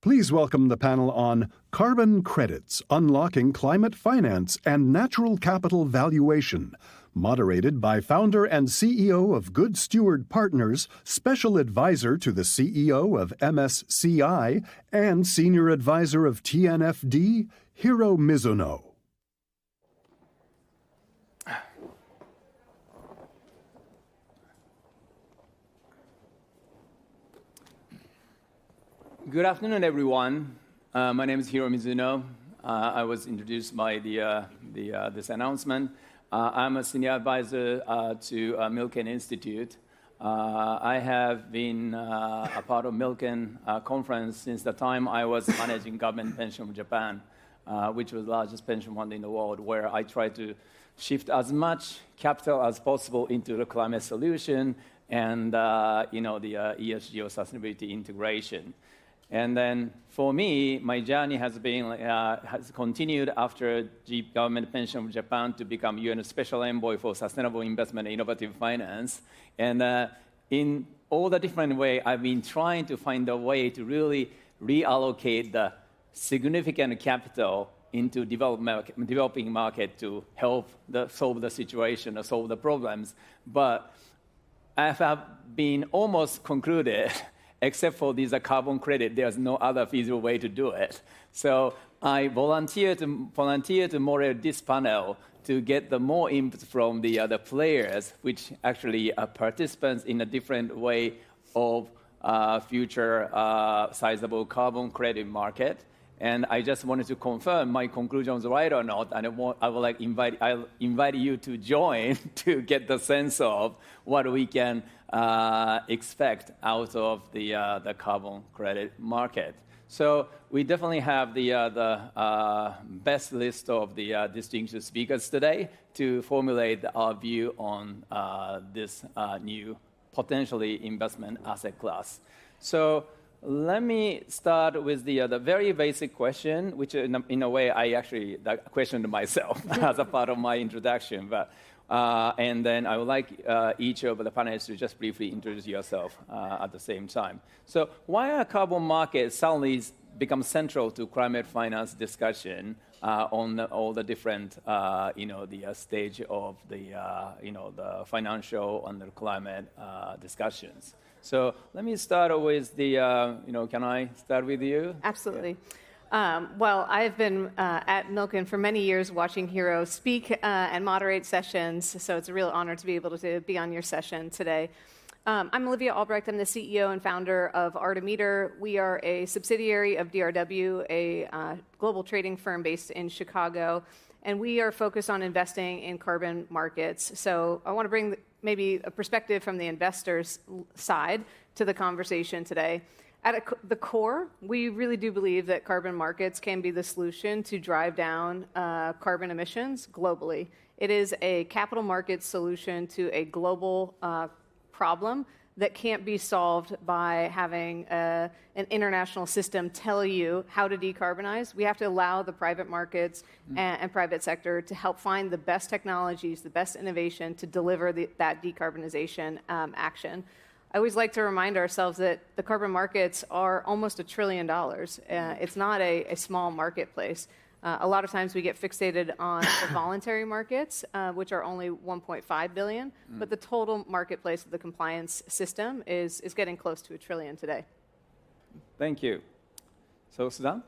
Please welcome the panel on Carbon Credits, Unlocking Climate Finance and Natural Capital Valuation, moderated by founder and CEO of Good Steward Partners, special advisor to the CEO of MSCI, and senior advisor of TNFD, Hiro Mizuno. Good afternoon, everyone. My name is Hiro Mizuno. I was introduced by this announcement. I'm a senior advisor to Milken Institute. I have been a part of Milken conference since the time I was managing government pension of Japan, which was the largest pension fund in the world, where I tried to shift as much capital as possible into the climate solution and the ESG or sustainability integration. And then for me, my journey has continued after the government pension of Japan to become UN Special Envoy for Sustainable Investment and Innovative Finance. And in all the different ways, I've been trying to find a way to really reallocate the significant capital into developing market to help solve the situation or solve the problems. But I have been almost concluded. Except for these carbon credit, there's no other feasible way to do it. So I volunteered to moderate this panel to get the more input from the other players, which actually are participants in a different way of future sizable carbon credit market. And I just wanted to confirm my conclusions right or not, and I'll invite you to join to get the sense of what we can expect out of the carbon credit market. So we definitely have the best list of the distinguished speakers today to formulate our view on this new potentially investment asset class. So let me start with the very basic question, which in a way I actually questioned myself as a part of my introduction. But and then I would like each of the panelists to just briefly introduce yourself at the same time. So why are carbon markets suddenly become central to climate finance discussion on all the different, the stage of the financial and the climate discussions? So let me start with can I start with you? Absolutely. Well, I've been at Milken for many years watching Hiro speak and moderate sessions, so it's a real honor to be able to be on your session today. I'm Olivia Albrecht. I'm the CEO and founder of Artemeter. We are a subsidiary of DRW, a global trading firm based in Chicago, and we are focused on investing in carbon markets. So I want to bring maybe a perspective from the investors' side to the conversation today. At the core, we really do believe that carbon markets can be the solution to drive down carbon emissions globally. It is a capital market solution to a global problem that can't be solved by having an international system tell you how to decarbonize. We have to allow the private markets and private sector to help find the best technologies, the best innovation to deliver that decarbonization action. I always like to remind ourselves that the carbon markets are almost $1 trillion. It's not a small marketplace. A lot of times we get fixated on the voluntary markets, which are only 1.5 billion, but the total marketplace of the compliance system is getting close to $1 trillion today. Thank you. So, Suzanne?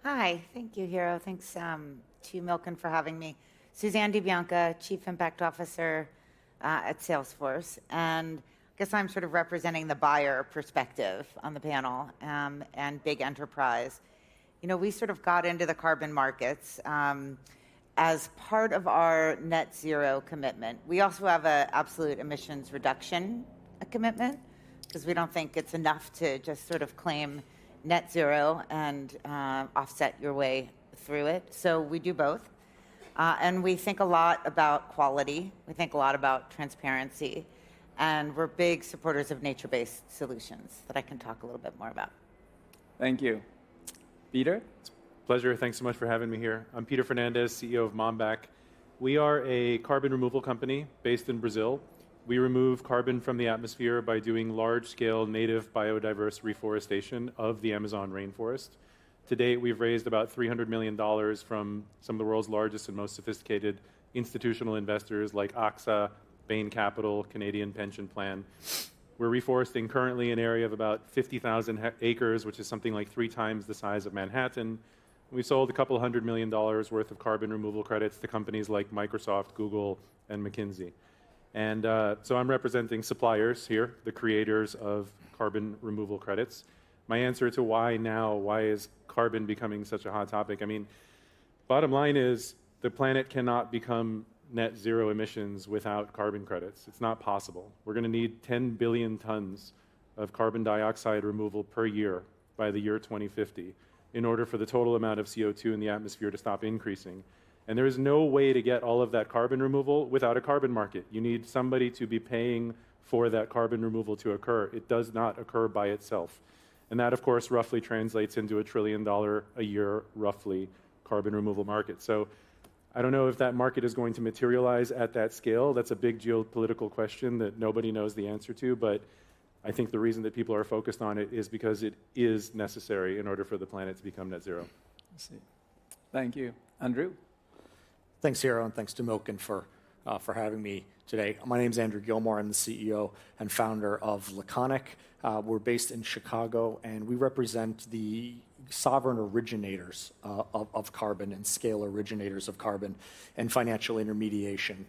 Hi, thank you, Hiro. Thanks to Milken for having me. Suzanne DiBianca, Chief Impact Officer at Salesforce. And I guess I'm sort of representing the buyer perspective on the panel and big enterprise. You know, we sort of got into the carbon markets as part of our net zero commitment. We also have an absolute emissions reduction commitment because we don't think it's enough to just sort of claim net zero and offset your way through it. So we do both. And we think a lot about quality. We think a lot about transparency. And we're big supporters of nature-based solutions that I can talk a little bit more about. Thank you. Peter? It's a pleasure. Thanks so much for having me here. I'm Peter Fernandez, CEO of Momback. We are a carbon removal company based in Brazil. We remove carbon from the atmosphere by doing large-scale native biodiverse reforestation of the Amazon rainforest. To date, we've raised about $300 million from some of the world's largest and most sophisticated institutional investors like AXA, Bain Capital, Canadian Pension Plan. We're reforesting currently an area of about 50,000 acres, which is something like 3 times the size of Manhattan. We sold a couple $100 million worth of carbon removal credits to companies like Microsoft, Google, and McKinsey. And so I'm representing suppliers here, the creators of carbon removal credits. My answer to why now, why is carbon becoming such a hot topic? I mean, bottom line is the planet cannot become net zero emissions without carbon credits. It's not possible. We're going to need 10 billion tons of carbon dioxide removal per year by the year 2050 in order for the total amount of CO2 in the atmosphere to stop increasing. And there is no way to get all of that carbon removal without a carbon market. You need somebody to be paying for that carbon removal to occur. It does not occur by itself. And that, of course, roughly translates into $1 trillion a year, roughly, carbon removal market. So I don't know if that market is going to materialize at that scale. That's a big geopolitical question that nobody knows the answer to, but I think the reason that people are focused on it is because it is necessary in order for the planet to become net zero. I see. Thank you. Andrew? Thanks, Hiro, and thanks to Milken for having me today. My name is Andrew Gilmour. I'm the CEO and founder of Laconic. We're based in Chicago, and we represent the sovereign originators of carbon and scale originators of carbon and financial intermediation.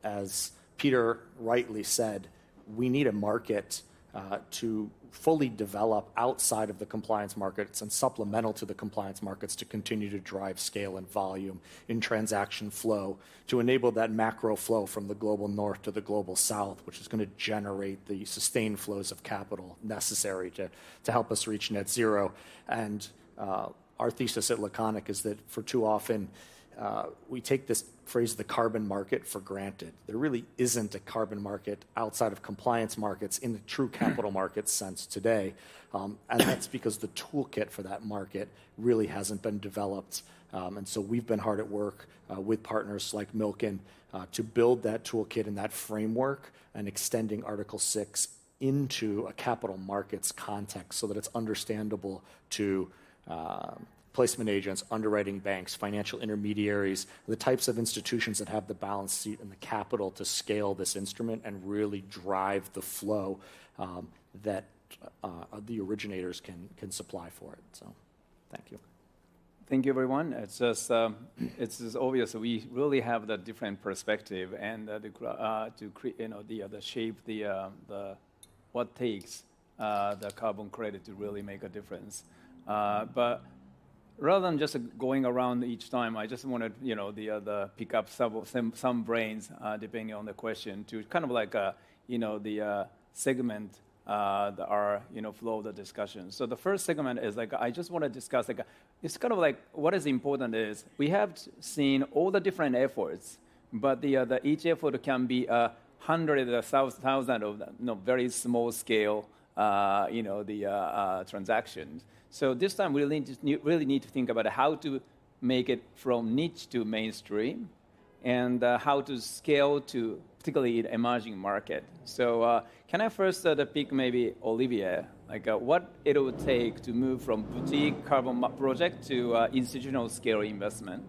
As Peter rightly said, we need a market to fully develop outside of the compliance markets and supplemental to the compliance markets to continue to drive scale and volume in transaction flow to enable that macro flow from the global north to the global south, which is going to generate the sustained flows of capital necessary to help us reach net zero. And our thesis at Laconic is that for too often, we take this phrase, the carbon market, for granted. There really isn't a carbon market outside of compliance markets in the true capital market sense today. And that's because the toolkit for that market really hasn't been developed. And so we've been hard at work with partners like Milken to build that toolkit and that framework and extending Article 6 into a capital markets context so that it's understandable to placement agents, underwriting banks, financial intermediaries, the types of institutions that have the balance sheet and the capital to scale this instrument and really drive the flow that the originators can supply for it. So, thank you. Thank you, everyone. It's just obvious we really have the different perspective and to shape the what takes the carbon credit to really make a difference. But rather than just going around each time, I just wanted, pick up some brains, depending on the question, to kind of like, the segment our, flow of the discussion. So the first segment is like, I just want to discuss, it's kind of like what is important is we have seen all the different efforts, but each effort can be 100 or 1,000 of very small scale, transactions. So this time we really need to think about how to make it from niche to mainstream and how to scale to particularly in emerging market. So can I first pick maybe Olivia, what it would take to move from boutique carbon project to institutional scale investment?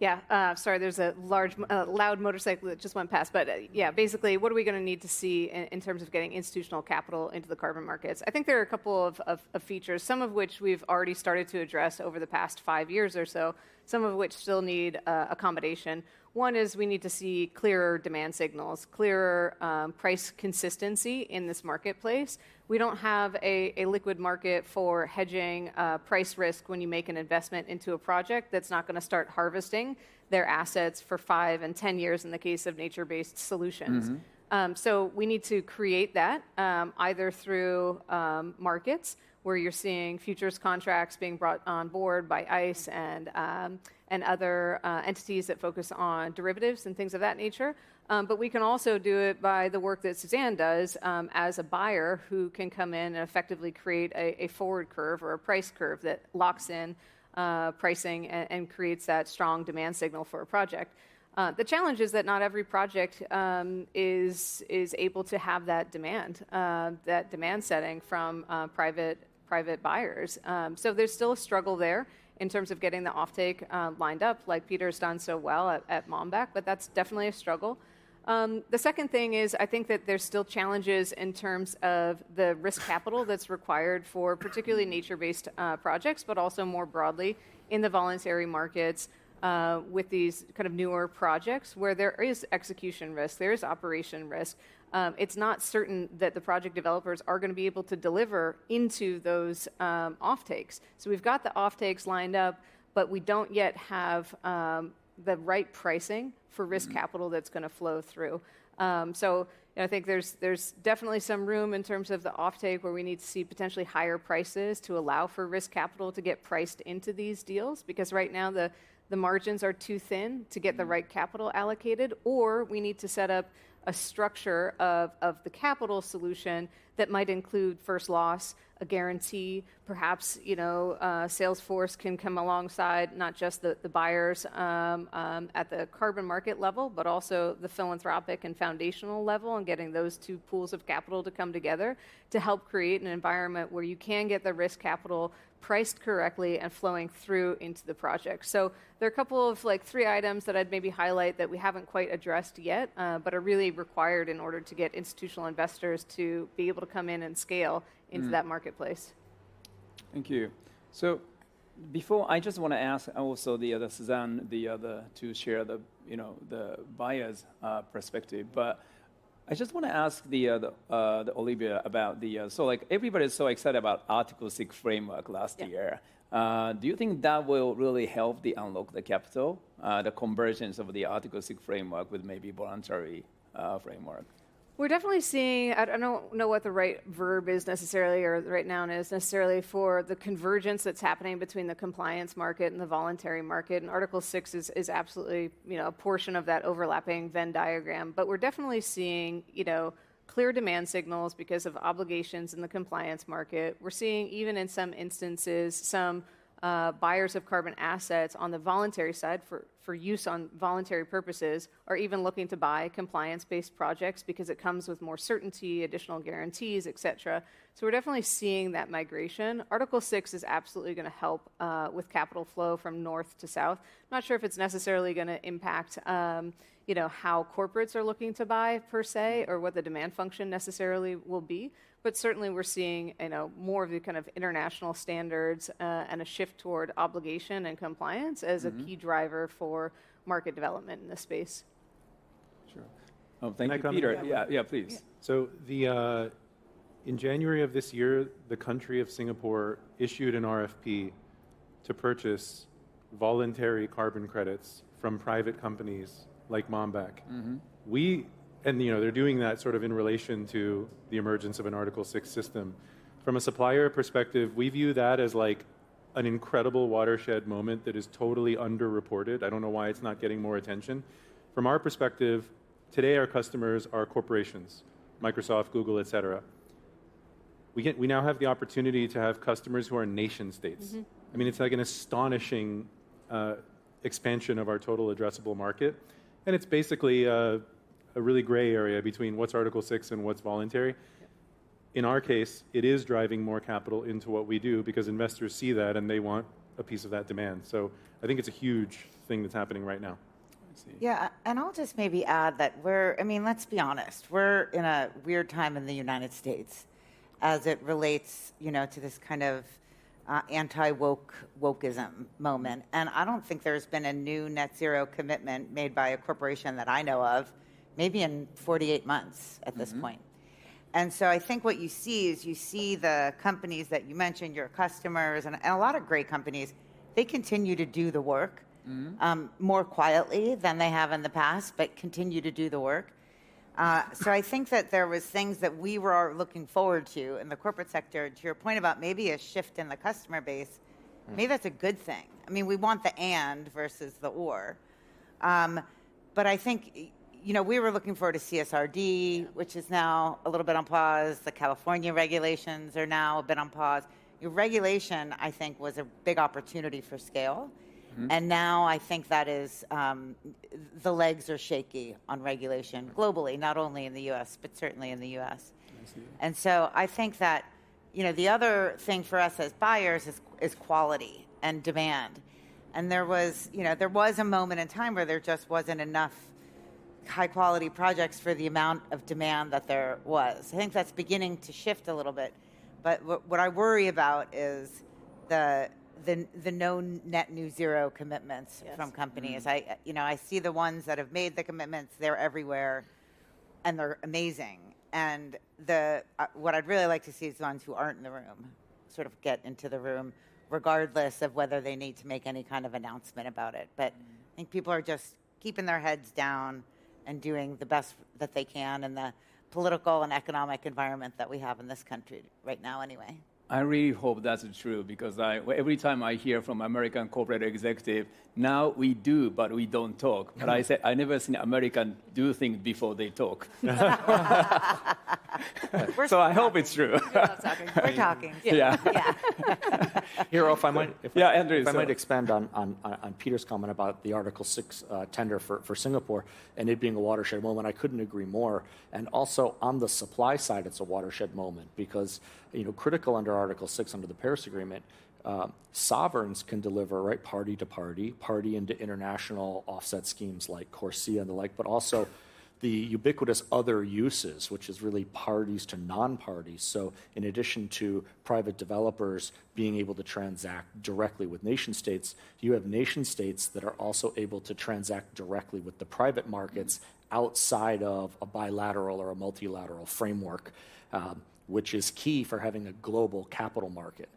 Yeah, sorry, there's a loud motorcycle that just went past. But basically, what are we going to need to see in terms of getting institutional capital into the carbon markets? I think there are a couple of features, some of which we've already started to address over the past 5 years or so, some of which still need accommodation. One is we need to see clearer demand signals, clearer price consistency in this marketplace. We don't have a liquid market for hedging price risk when you make an investment into a project that's not going to start harvesting their assets for 5 and 10 years in the case of nature-based solutions. Mm-hmm. So we need to create that either through markets where you're seeing futures contracts being brought on board by ICE and other entities that focus on derivatives and things of that nature. But we can also do it by the work that Suzanne does as a buyer who can come in and effectively create a forward curve or a price curve that locks in pricing and creates that strong demand signal for a project. The challenge is that not every project is able to have that demand setting from private buyers. So there's still a struggle there in terms of getting the offtake lined up, like Peter's done so well at Mombach, but that's definitely a struggle. The second thing is I think that there's still challenges in terms of the risk capital that's required for particularly nature-based projects, but also more broadly in the voluntary markets with these kind of newer projects where there is execution risk, there is operation risk. It's not certain that the project developers are going to be able to deliver into those offtakes. So we've got the offtakes lined up, but we don't yet have the right pricing for risk capital that's going to flow through. So I think there's definitely some room in terms of the offtake where we need to see potentially higher prices to allow for risk capital to get priced into these deals, because right now the margins are too thin to get the right capital allocated, or we need to set up a structure of the capital solution that might include first loss, a guarantee, perhaps Salesforce can come alongside not just the buyers at the carbon market level, but also the philanthropic and foundational level, and getting those two pools of capital to come together to help create an environment where you can get the risk capital priced correctly and flowing through into the project. So there are a couple of 3 items that I'd maybe highlight that we haven't quite addressed yet, but are really required in order to get institutional investors to be able to come in and scale into that marketplace. Thank you. So before, I just want to ask also the Suzanne to share the buyer's perspective, but I just want to ask the Olivia about everybody's so excited about Article 6 framework last year. Do you think that will really help unlock the capital, the convergence of the Article 6 framework with maybe voluntary framework? We're definitely seeing, I don't know what the right verb is necessarily, or the right noun is necessarily, for the convergence that's happening between the compliance market and the voluntary market. And Article 6 is absolutely a portion of that overlapping Venn diagram. But we're definitely seeing clear demand signals because of obligations in the compliance market. We're seeing, even in some instances, some buyers of carbon assets on the voluntary side for use on voluntary purposes are even looking to buy compliance-based projects because it comes with more certainty, additional guarantees, et cetera. So we're definitely seeing that migration. Article 6 is absolutely going to help with capital flow from north to south. I'm not sure if it's necessarily going to impact how corporates are looking to buy per se, or what the demand function necessarily will be. But certainly we're seeing more of the kind of international standards and a shift toward obligation and compliance as a key driver for market development in this space. Sure. Oh, thank you, Peter. Yeah, please. Yeah. So in January of this year, the country of Singapore issued an RFP to purchase voluntary carbon credits from private companies like Mombach. And they're doing that sort of in relation to the emergence of an Article 6 system. From a supplier perspective, we view that as like an incredible watershed moment that is totally underreported. I don't know why it's not getting more attention. From our perspective, today our customers are corporations, Microsoft, Google, et cetera. We now have the opportunity to have customers who are nation states. I mean, it's like an astonishing expansion of our total addressable market. And it's basically a really gray area between what's Article 6 and what's voluntary. In our case, it is driving more capital into what we do because investors see that and they want a piece of that demand. So I think it's a huge thing that's happening right now. Yeah, and I'll just maybe add that let's be honest, we're in a weird time in the United States as it relates, to this kind of anti-wokeism moment. And I don't think there's been a new net zero commitment made by a corporation that I know of, maybe in 48 months at this point. And so I think what you see is the companies that you mentioned, your customers, and a lot of great companies, they continue to do the work more quietly than they have in the past, but continue to do the work. So I think that there was things that we were looking forward to in the corporate sector, to your point about maybe a shift in the customer base. Maybe that's a good thing. I mean, we want the and versus the or. But I think, we were looking forward to CSRD, which is now a little bit on pause. The California regulations are now a bit on pause. Your regulation, I think, was a big opportunity for scale. And now I think that is, the legs are shaky on regulation globally, not only in the U.S., but certainly in the U.S. And so I think that, the other thing for us as buyers is quality and demand. And there was a moment in time where there just wasn't enough high-quality projects for the amount of demand that there was. I think that's beginning to shift a little bit. But what I worry about is the no net new zero commitments from companies. I see the ones that have made the commitments, they're everywhere, and they're amazing. And what I'd really like to see is the ones who aren't in the room sort of get into the room, regardless of whether they need to make any kind of announcement about it. But I think people are just keeping their heads down and doing the best that they can in the political and economic environment that we have in this country right now anyway. I really hope that's true, because every time I hear from American corporate executive, now we do, but we don't talk. But I said, I never seen American do things before they talk. So I hope it's true. We're talking. Yeah. Hiro, if I might expand on Peter's comment about the Article 6 tender for Singapore and it being a watershed moment, I couldn't agree more. And also on the supply side, it's a watershed moment because, critical under Article 6 under the Paris Agreement, sovereigns can deliver, right, party to party into international offset schemes like Corsia and the like, but also the ubiquitous other uses, which is really parties to non-parties. So in addition to private developers being able to transact directly with nation states, you have nation states that are also able to transact directly with the private markets outside of a bilateral or a multilateral framework, which is key for having a global capital market.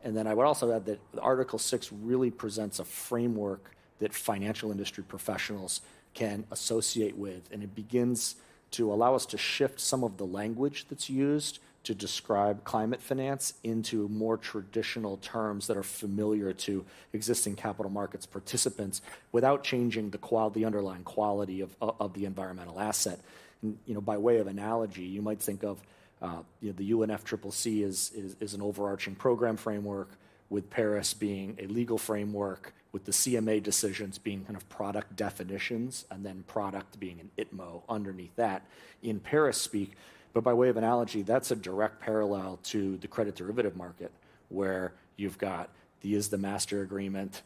And then I would also add that Article 6 really presents a framework that financial industry professionals can associate with, and it begins to allow us to shift some of the language that's used to describe climate finance into more traditional terms that are familiar to existing capital markets participants without changing the underlying quality of the environmental asset. And, by way of analogy, you might think of the UNFCCC is an overarching program framework, with Paris being a legal framework, with the CMA decisions being kind of product definitions, and then product being an ITMO underneath that in Paris speak. But by way of analogy, that's a direct parallel to the credit derivative market, where you've got the master agreement,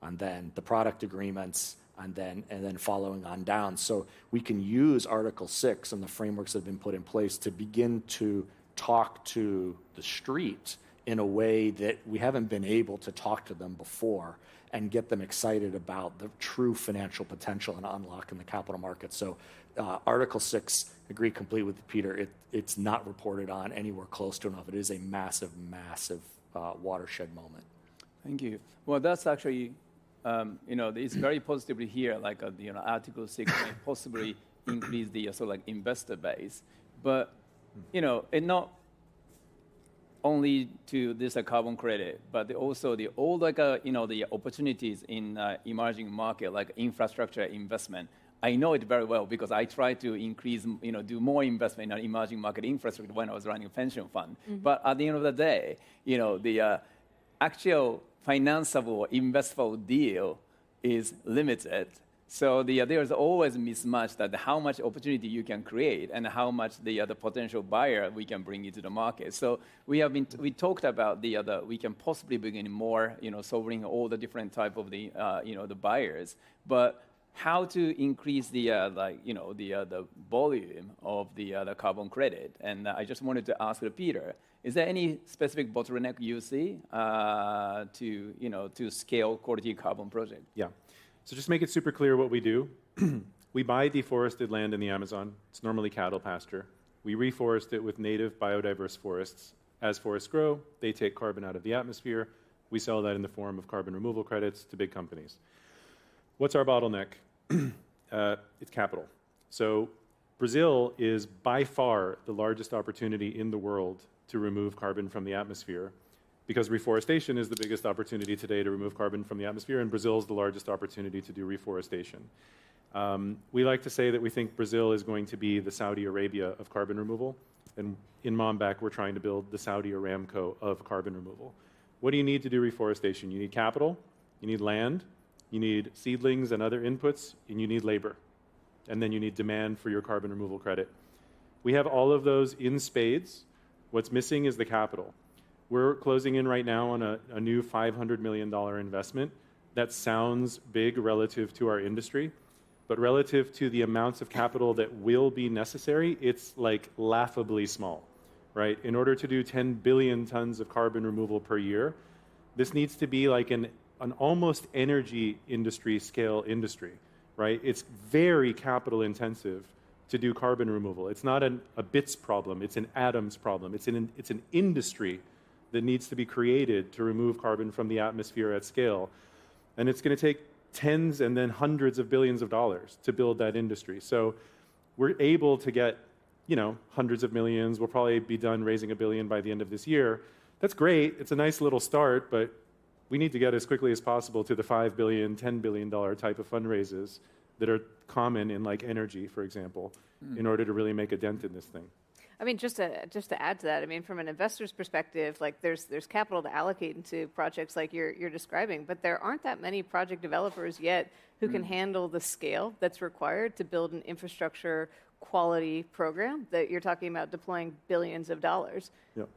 and then the product agreements, and then following on down. So we can use Article 6 and the frameworks that have been put in place to begin to talk to the street in a way that we haven't been able to talk to them before and get them excited about the true financial potential and unlock in the capital market. So Article 6, agree completely with Peter, it's not reported on anywhere close to enough. It is a massive, massive watershed moment. Thank you. Well, that's actually, it's very positive to hear, like, Article 6 may possibly increase the investor base. But, it not only to this carbon credit, but also the opportunities in emerging market, like infrastructure investment. I know it very well because I try to increase, do more investment in emerging market infrastructure when I was running a pension fund. Mm-hmm. But at the end of the day, the actual financeable, investable deal is limited. So there's always a mismatch that how much opportunity you can create and how much the potential buyer we can bring into the market. So we talked about we can possibly bring in more, solving all the different type of the buyers, but how to increase the volume of the carbon credit. And I just wanted to ask Peter, is there any specific bottleneck you see to scale quality carbon project? Yeah. So just to make it super clear what we do, we buy deforested land in the Amazon. It's normally cattle pasture. We reforest it with native biodiverse forests. As forests grow, they take carbon out of the atmosphere. We sell that in the form of carbon removal credits to big companies. What's our bottleneck? It's capital. So Brazil is by far the largest opportunity in the world to remove carbon from the atmosphere, because reforestation is the biggest opportunity today to remove carbon from the atmosphere, and Brazil is the largest opportunity to do reforestation. We like to say that we think Brazil is going to be the Saudi Arabia of carbon removal, and in Mombach we're trying to build the Saudi Aramco of carbon removal. What do you need to do reforestation? You need capital, you need land, you need seedlings and other inputs, and you need labor. And then you need demand for your carbon removal credit. We have all of those in spades. What's missing is the capital. We're closing in right now on a new $500 million investment. That sounds big relative to our industry, but relative to the amounts of capital that will be necessary, it's like laughably small, right? In order to do 10 billion tons of carbon removal per year, this needs to be like an almost energy industry scale industry, right? It's very capital intensive to do carbon removal. It's not a bits problem, it's an atoms problem. It's an industry that needs to be created to remove carbon from the atmosphere at scale. And it's going to take tens and then hundreds of billions of dollars to build that industry. So we're able to get, hundreds of millions. We'll probably be done raising $1 billion by the end of this year. That's great. It's a nice little start, but we need to get as quickly as possible to the $5 billion, $10 billion type of fundraisers that are common in like energy, for example, in order to really make a dent in this thing. I mean, just to add to that, I mean, from an investor's perspective, like there's capital to allocate into projects like you're describing, but there aren't that many project developers yet who can handle the scale that's required to build an infrastructure quality program that you're talking about deploying billions of dollars. Yep.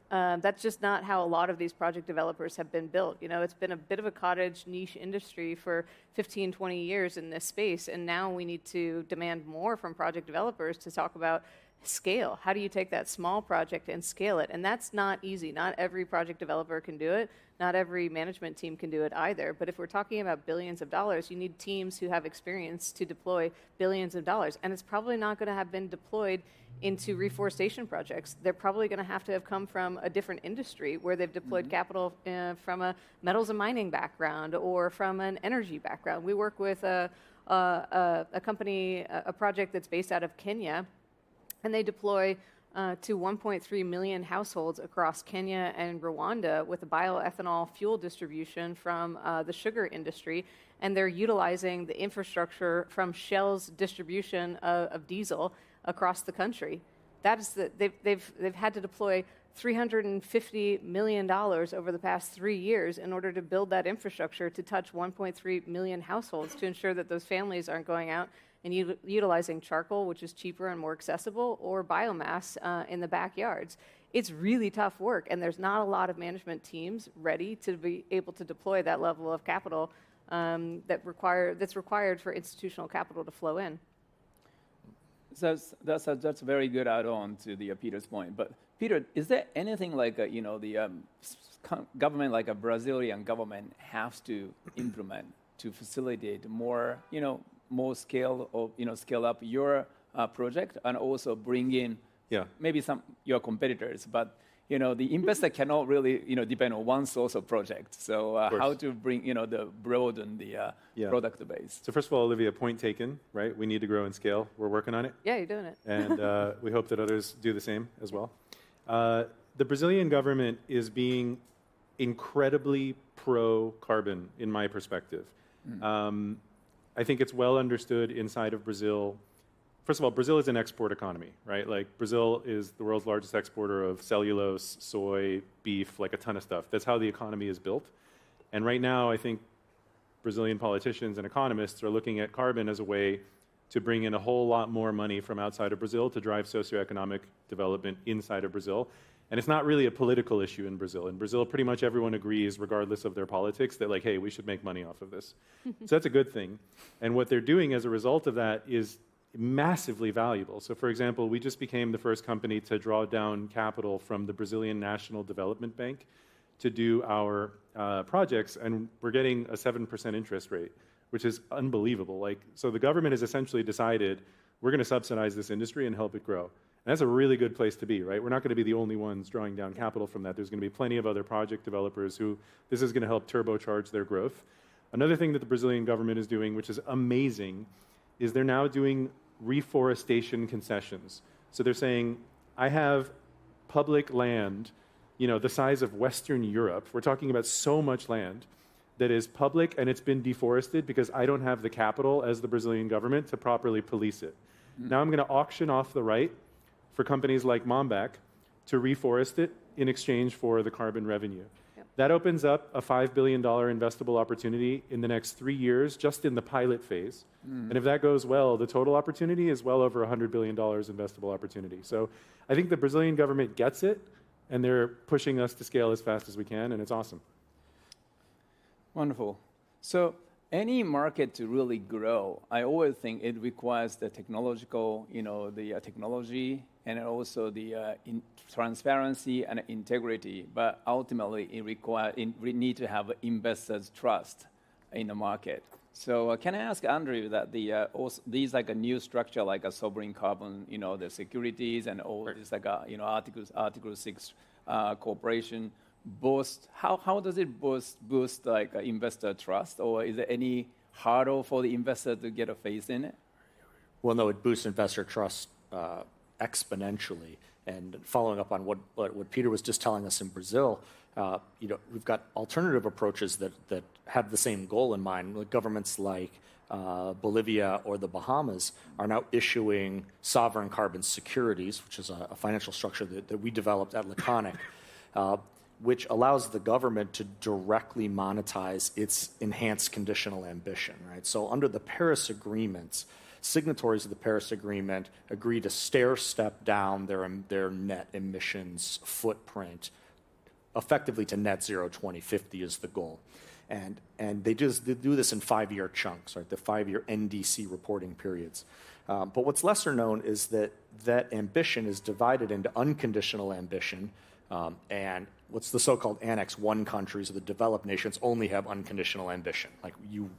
That's just not how a lot of these project developers have been built. It's been a bit of a cottage niche industry for 15, 20 years in this space, and now we need to demand more from project developers to talk about scale. How do you take that small project and scale it? And that's not easy. Not every project developer can do it. Not every management team can do it either. But if we're talking about billions of dollars, you need teams who have experience to deploy billions of dollars. And it's probably not going to have been deployed into reforestation projects. They're probably going to have come from a different industry where they've deployed capital from a metals and mining background or from an energy background. We work with a company, a project that's based out of Kenya, and they deploy to 1.3 million households across Kenya and Rwanda with a bioethanol fuel distribution from the sugar industry. And they're utilizing the infrastructure from Shell's distribution of diesel across the country. That is they've had to deploy $350 million over the past 3 years in order to build that infrastructure to touch 1.3 million households to ensure that those families aren't going out and utilizing charcoal, which is cheaper and more accessible, or biomass in the backyards. It's really tough work, and there's not a lot of management teams ready to be able to deploy that level of capital that's required for institutional capital to flow in. So that's a very good add-on to Peter's point. But Peter, is there anything like the government, like a Brazilian government, has to implement to facilitate more scale or scale up your project and also bring in maybe some your competitors, but the investor cannot really depend on one source of project. So how to bring broaden the product base? So first of all, Olivia, point taken, right? We need to grow and scale. We're working on it. Yeah, you're doing it. And we hope that others do the same as well. The Brazilian government is being incredibly pro-carbon, in my perspective. I think it's well understood inside of Brazil. First of all, Brazil is an export economy, right? Like Brazil is the world's largest exporter of cellulose, soy, beef, like a ton of stuff. That's how the economy is built. And right now, I think Brazilian politicians and economists are looking at carbon as a way to bring in a whole lot more money from outside of Brazil to drive socioeconomic development inside of Brazil. And it's not really a political issue in Brazil. In Brazil, pretty much everyone agrees, regardless of their politics, that like, hey, we should make money off of this. So that's a good thing. And what they're doing as a result of that is massively valuable. So for example, we just became the first company to draw down capital from the Brazilian National Development Bank to do our projects, and we're getting a 7% interest rate, which is unbelievable. Like, so the government has essentially decided we're going to subsidize this industry and help it grow. And that's a really good place to be, right? We're not going to be the only ones drawing down capital from that. There's going to be plenty of other project developers who this is going to help turbocharge their growth. Another thing that the Brazilian government is doing, which is amazing, is they're now doing reforestation concessions. So they're saying, I have public land, the size of Western Europe. We're talking about so much land that is public and it's been deforested because I don't have the capital as the Brazilian government to properly police it. Now I'm going to auction off the right for companies like Momback to reforest it in exchange for the carbon revenue. That opens up a $5 billion investable opportunity in the next 3 years, just in the pilot phase. And if that goes well, the total opportunity is well over $100 billion investable opportunity. So I think the Brazilian government gets it, and they're pushing us to scale as fast as we can, and it's awesome. Wonderful. So any market to really grow, I always think it requires the technological, the technology, and also the transparency and integrity. But ultimately, we need to have investors' trust in the market. So can I ask Andrew that these like a new structure, like a sovereign carbon, the securities and all this like Article 6 corporation, how does it boost like investor trust, or is there any hurdle for the investor to get a faith in it? Well, no, it boosts investor trust exponentially. And following up on what Peter was just telling us in Brazil, we've got alternative approaches that have the same goal in mind. Like governments like Bolivia or the Bahamas are now issuing sovereign carbon securities, which is a financial structure that we developed at Laconic, which allows the government to directly monetize its enhanced conditional ambition, right? So under the Paris Agreements, signatories of the Paris Agreement agree to stair-step down their net emissions footprint, effectively to net zero 2050 is the goal. And they do this in 5-year chunks, right? The 5-year NDC reporting periods. But what's lesser known is that ambition is divided into unconditional ambition, and what's the so-called Annex 1 countries, or the developed nations, only have unconditional ambition. Like you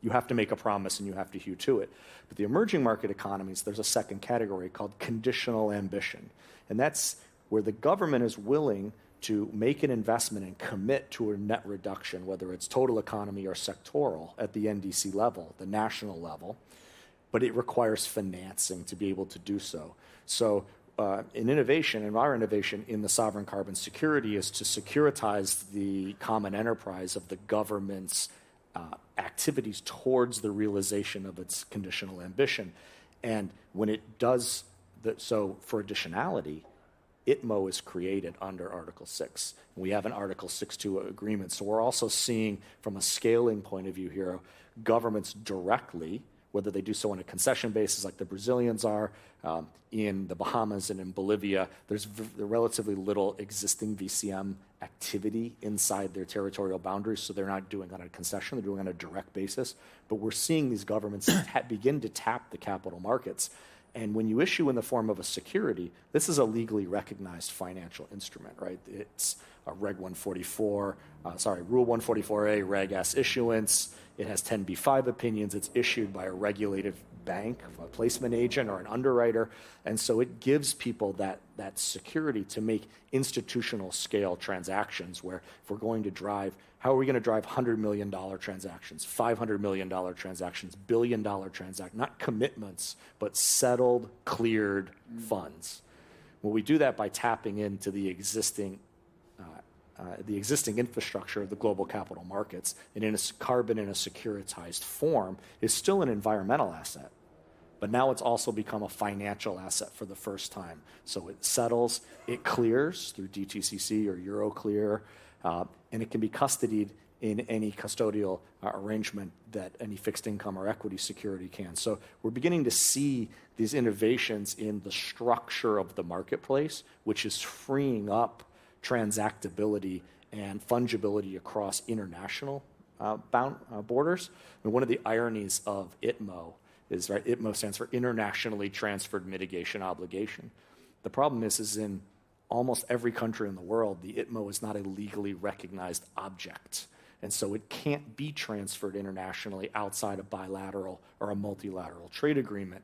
have to make a promise and you have to hew to it. But the emerging market economies, there's a second category called conditional ambition. And that's where the government is willing to make an investment and commit to a net reduction, whether it's total economy or sectoral at the NDC level, the national level, but it requires financing to be able to do so. So our innovation in the sovereign carbon security is to securitize the common enterprise of the government's activities towards the realization of its conditional ambition. And when it does so for additionality, ITMO is created under Article 6. We have an Article 6.2 agreement. So we're also seeing, from a scaling point of view here, governments directly, whether they do so on a concession basis like the Brazilians are, in the Bahamas and in Bolivia, there's relatively little existing VCM activity inside their territorial boundaries, so they're not doing on a concession, they're doing on a direct basis. But we're seeing these governments begin to tap the capital markets. And when you issue in the form of a security, this is a legally recognized financial instrument, right? It's a Rule 144A, Reg S issuance. It has 10b5 opinions. It's issued by a regulated bank, a placement agent, or an underwriter. And so it gives people that security to make institutional scale transactions where if we're going to drive, how are we going to drive $100 million transactions, $500 million transactions, $1 billion transactions, not commitments, but settled, cleared funds. Well, we do that by tapping into the existing infrastructure of the global capital markets, and in carbon in a securitized form is still an environmental asset. But now it's also become a financial asset for the first time. So it settles, it clears through DTCC or Euroclear, and it can be custodied in any custodial arrangement that any fixed income or equity security can. So we're beginning to see these innovations in the structure of the marketplace, which is freeing up transactability and fungibility across international borders. And one of the ironies of ITMO is, right, ITMO stands for Internationally Transferred Mitigation Obligation. The problem is in almost every country in the world, the ITMO is not a legally recognized object. And so it can't be transferred internationally outside a bilateral or a multilateral trade agreement.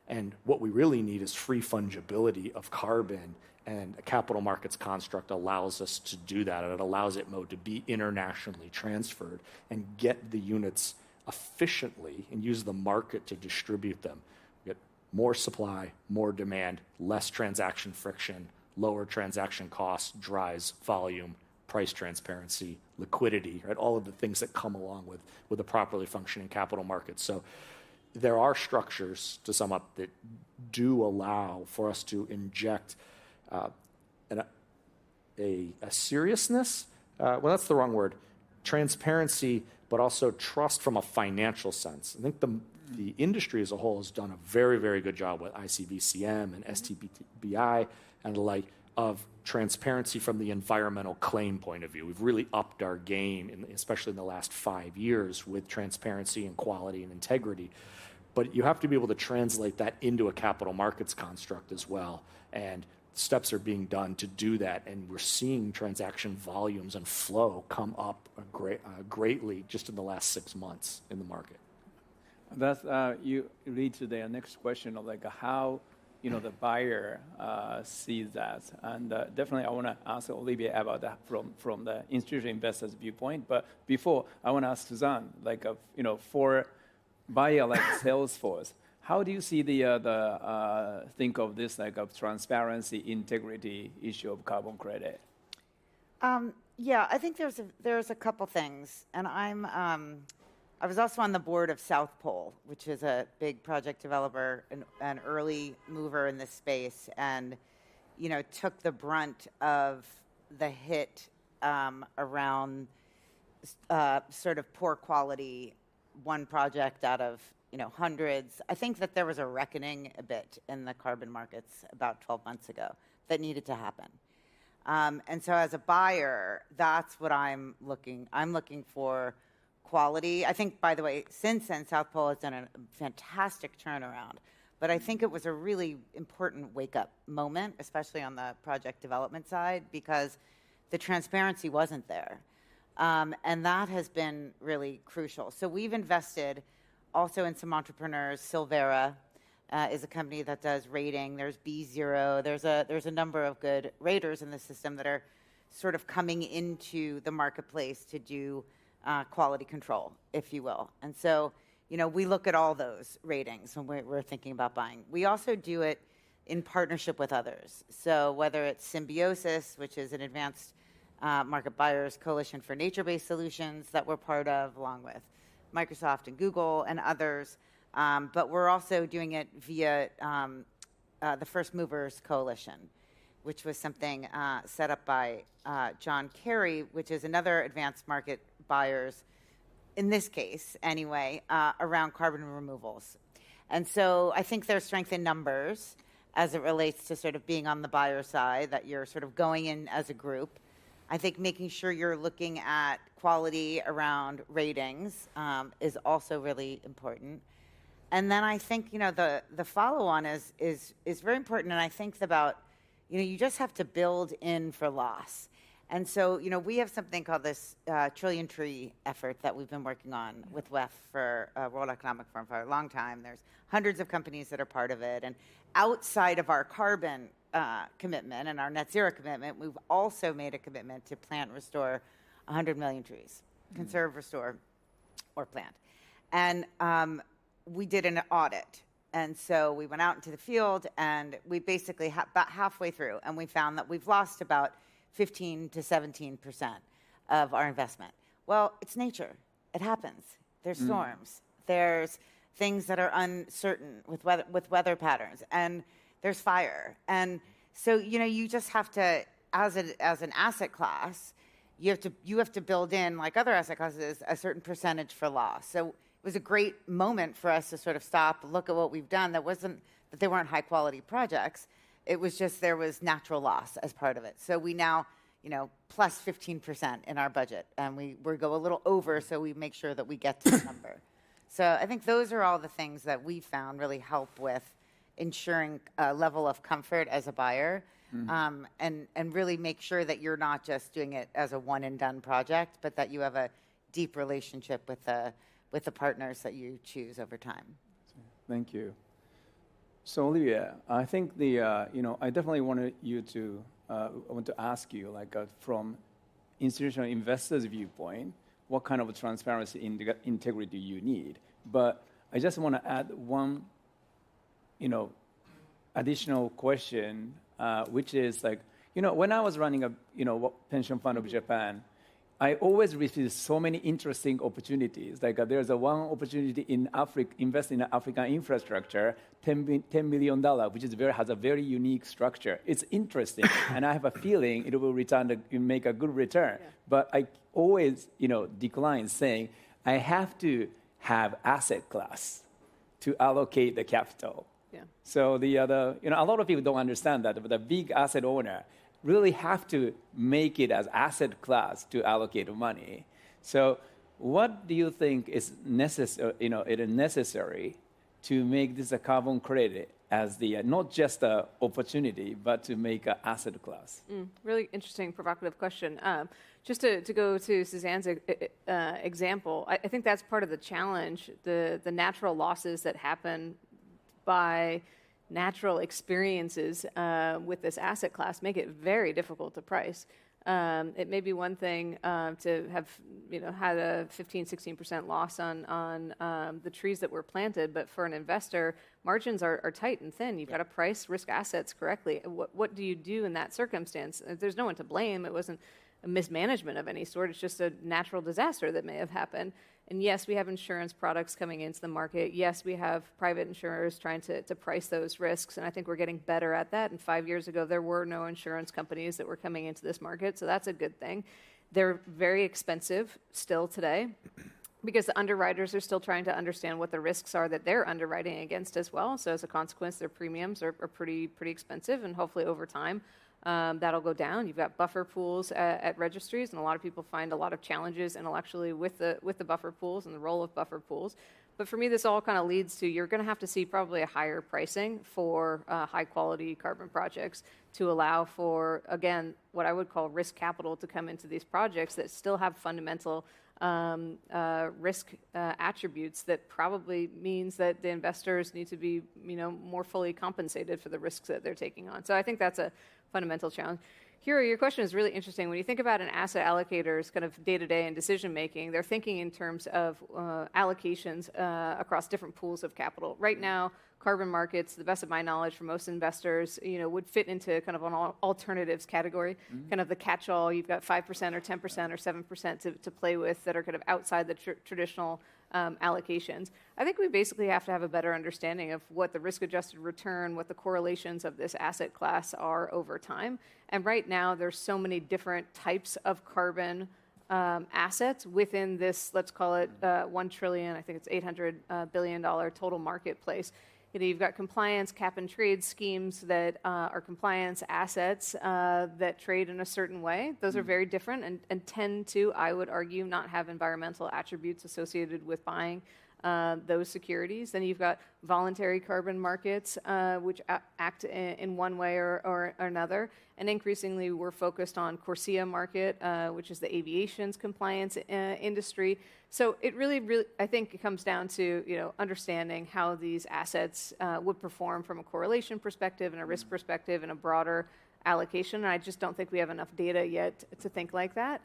And what we really need is free fungibility of carbon, and a capital markets construct allows us to do that. And it allows ITMO to be internationally transferred and get the units efficiently and use the market to distribute them. We get more supply, more demand, less transaction friction, lower transaction costs, drives volume, price transparency, liquidity, right? All of the things that come along with a properly functioning capital market. So there are structures, to sum up, that do allow for us to inject a seriousness well, that's the wrong word. Transparency, but also trust from a financial sense. I think the industry as a whole has done a very, very good job with ICBCM and STBI and the like of transparency from the environmental claim point of view. We've really upped our game, especially in the last 5 years, with transparency and quality and integrity. But you have to be able to translate that into a capital markets construct as well. And steps are being done to do that. And we're seeing transaction volumes and flow come up greatly just in the last 6 months in the market. That's you lead to the next question of like how the buyer sees that, and definitely I want to ask Olivia about that from the institutional investors' viewpoint. But before, I want to ask Suzanne, like for buyer like Salesforce, how do you see the think of this like of transparency, integrity issue of carbon credit? Yeah, I think there's a couple things, and I was also on the board of South Pole, which is a big project developer, an early mover in this space, and took the brunt of the hit around sort of poor quality, one project out of hundreds. I think that there was a reckoning a bit in the carbon markets about 12 months ago that needed to happen. And so as a buyer, that's what I'm looking for. Quality. I think, by the way, since then, South Pole has done a fantastic turnaround. But I think it was a really important wake-up moment, especially on the project development side, because the transparency wasn't there. And that has been really crucial. So we've invested also in some entrepreneurs. Silvera is a company that does rating. There's B0. There's a number of good raters in the system that are sort of coming into the marketplace to do quality control, if you will. And so, we look at all those ratings when we're thinking about buying. We also do it in partnership with others. So whether it's Symbiosis, which is an advanced market buyers coalition for nature-based solutions that we're part of, along with Microsoft and Google and others. But we're also doing it via the First Movers Coalition, which was something set up by John Kerry, which is another advanced market buyers, in this case anyway, around carbon removals. And so I think there's strength in numbers as it relates to sort of being on the buyer side, that you're sort of going in as a group. I think making sure you're looking at quality around ratings is also really important. And then I think, the follow-on is very important. And I think about, you just have to build in for loss. And so, we have something called this Trillion Tree effort that we've been working on with WEF for World Economic Forum for a long time. There's hundreds of companies that are part of it. And outside of our carbon commitment and our net zero commitment, we've also made a commitment to plant, restore 100 million trees, conserve, restore, or plant. And we did an audit. And so we went out into the field, and we basically about halfway through, and we found that we've lost about 15 to 17% of our investment. Well, it's nature. It happens. There's storms. There's things that are uncertain with weather patterns, and there's fire. And so, you just have to, as an asset class, you have to build in, like other asset classes, a certain percentage for loss. So it was a great moment for us to sort of stop, look at what we've done. That wasn't that they weren't high quality projects. It was just there was natural loss as part of it. So we now, plus 15% in our budget, and we go a little over, so we make sure that we get to the number. So I think those are all the things that we found really help with ensuring a level of comfort as a buyer, and really make sure that you're not just doing it as a one and done project, but that you have a deep relationship with the partners that you choose over time. Thank you. So Olivia, I think I definitely want to ask you, like from institutional investors' viewpoint, what kind of transparency integrity you need. But I just want to add one, additional question, which is like, when I was running a, pension fund of Japan, I always receive so many interesting opportunities. Like there's one opportunity in Africa, invest in African infrastructure, $10 million, which has a very unique structure. It's interesting, and I have a feeling it will make a good return. Yeah. But I always, decline saying I have to have asset class to allocate the capital. Yeah. So a lot of people don't understand that, but the big asset owner really have to make it as asset class to allocate money. So what do you think is necessary to make this a carbon credit as not just an opportunity, but to make an asset class? Really interesting, provocative question. Just to go to Suzanne's example, I think that's part of the challenge, the natural losses that happen by natural experiences with this asset class make it very difficult to price. It may be one thing to have had a 15-16% loss on the trees that were planted, but for an investor, margins are tight and thin. You've got to price risk assets correctly. What do you do in that circumstance? There's no one to blame. It wasn't a mismanagement of any sort. It's just a natural disaster that may have happened. And yes, we have insurance products coming into the market. Yes, we have private insurers trying to price those risks, and I think we're getting better at that. And 5 years ago, there were no insurance companies that were coming into this market, so that's a good thing. They're very expensive still today because the underwriters are still trying to understand what the risks are that they're underwriting against as well. So as a consequence, their premiums are pretty expensive, and hopefully over time, that'll go down. You've got buffer pools at registries, and a lot of people find a lot of challenges intellectually with the buffer pools and the role of buffer pools. But for me, this all kind of leads to you're going to have to see probably a higher pricing for high-quality carbon projects to allow for, again, what I would call risk capital to come into these projects that still have fundamental risk attributes that probably means that the investors need to be, more fully compensated for the risks that they're taking on. So I think that's a fundamental challenge. Hiro, your question is really interesting. When you think about an asset allocator's kind of day-to-day and decision-making, they're thinking in terms of allocations across different pools of capital. Right now, carbon markets, to the best of my knowledge, for most investors, would fit into kind of an alternatives category, kind of the catch-all. You've got 5% or 10% or 7% to play with that are kind of outside the traditional allocations. I think we basically have to have a better understanding of what the risk-adjusted return, what the correlations of this asset class are over time. And right now, there's so many different types of carbon assets within this, let's call it $1 trillion, I think it's $800 billion total marketplace. You've got compliance cap and trade schemes that are compliance assets that trade in a certain way. Those are very different and tend to, I would argue, not have environmental attributes associated with buying those securities. Then you've got voluntary carbon markets, which act in one way or another. And increasingly, we're focused on CORSIA market, which is the aviation's compliance industry. So it really, I think it comes down to understanding how these assets would perform from a correlation perspective and a risk perspective and a broader allocation. And I just don't think we have enough data yet to think like that,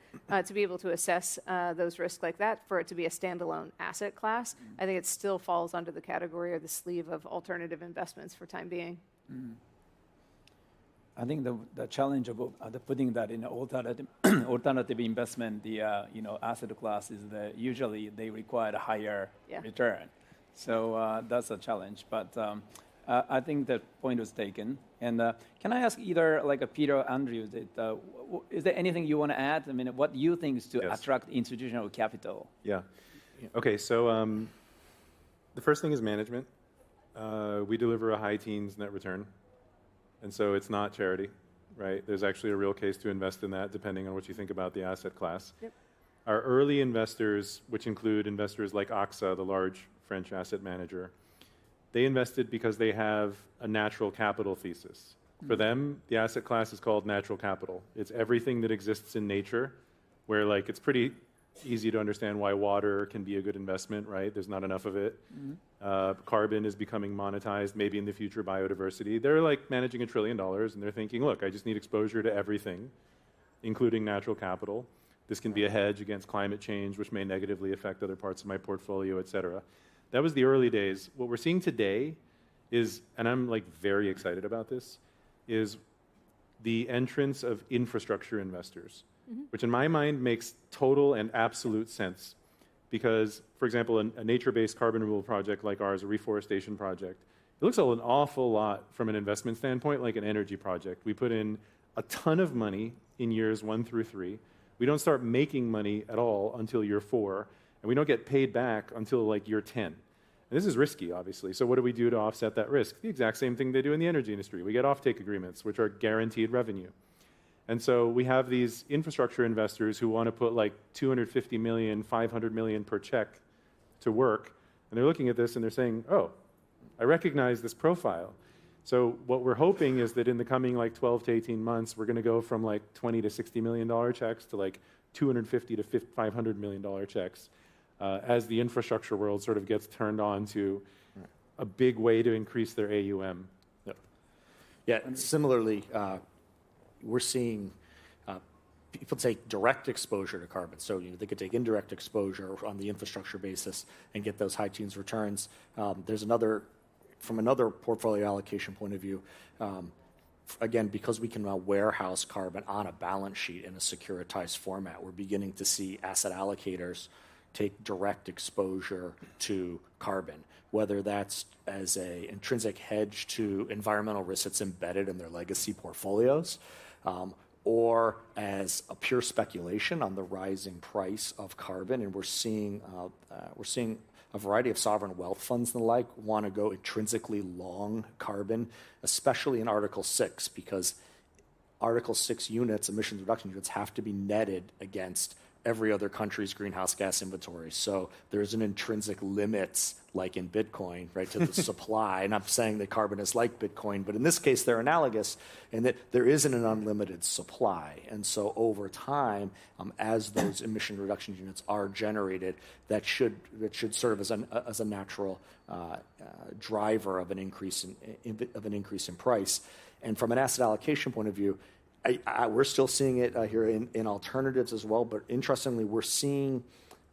to be able to assess those risks like that, for it to be a standalone asset class. I think it still falls under the category or the sleeve of alternative investments for time being. I think the challenge of putting that in alternative investment, the asset class is that usually they require a higher return. So that's a challenge. But I think that point was taken. And can I ask either Peter or Andrew, is there anything you want to add? I mean, what you think is to attract institutional capital? Yeah. Okay. So the first thing is management. We deliver a high teens net return. And so it's not charity, right? There's actually a real case to invest in that, depending on what you think about the asset class. Yep. Our early investors, which include investors like AXA, the large French asset manager, they invested because they have a natural capital thesis. For them, the asset class is called natural capital. It's everything that exists in nature, where it's pretty easy to understand why water can be a good investment, right? There's not enough of it. Carbon is becoming monetized, maybe in the future biodiversity. They're managing $1 trillion, and they're thinking, look, I just need exposure to everything, including natural capital. This can be a hedge against climate change, which may negatively affect other parts of my portfolio, et cetera. That was the early days. What we're seeing today is, and I'm very excited about this, is the entrance of infrastructure investors. which in my mind makes total and absolute sense. Because, for example, a nature-based carbon removal project like ours, a reforestation project, it looks an awful lot from an investment standpoint like an energy project. We put in a ton of money in years 1 through 3. We don't start making money at all until year 4, and we don't get paid back until like year 10. And this is risky, obviously. So what do we do to offset that risk? The exact same thing they do in the energy industry. We get offtake agreements, which are guaranteed revenue. And so we have these infrastructure investors who want to put like 250 million, 500 million per check to work. And they're looking at this and they're saying, oh, I recognize this profile. So what we're hoping is that in the coming like 12 to 18 months, we're going to go from like 20 to 60 million dollar checks to like 250 to 500 million dollar checks as the infrastructure world sort of gets turned on to a big way to increase their AUM. Yeah, and similarly, we're seeing people take direct exposure to carbon. So they could take indirect exposure on the infrastructure basis and get those high teens returns. There's from another portfolio allocation point of view, again, because we can now warehouse carbon on a balance sheet in a securitized format, we're beginning to see asset allocators take direct exposure to carbon, whether that's as an intrinsic hedge to environmental risk that's embedded in their legacy portfolios, or as a pure speculation on the rising price of carbon. And we're seeing a variety of sovereign wealth funds and the like want to go intrinsically long carbon, especially in Article 6, because Article 6 units, emissions reduction units, have to be netted against every other country's greenhouse gas inventory. So there's an intrinsic limits, like in Bitcoin, right, to the supply. And I'm saying that carbon is like Bitcoin, but in this case, they're analogous in that there isn't an unlimited supply. And so over time, as those emission reduction units are generated, that should serve as a natural driver of an increase in price. And from an asset allocation point of view, we're still seeing it here in alternatives as well, but interestingly, we're seeing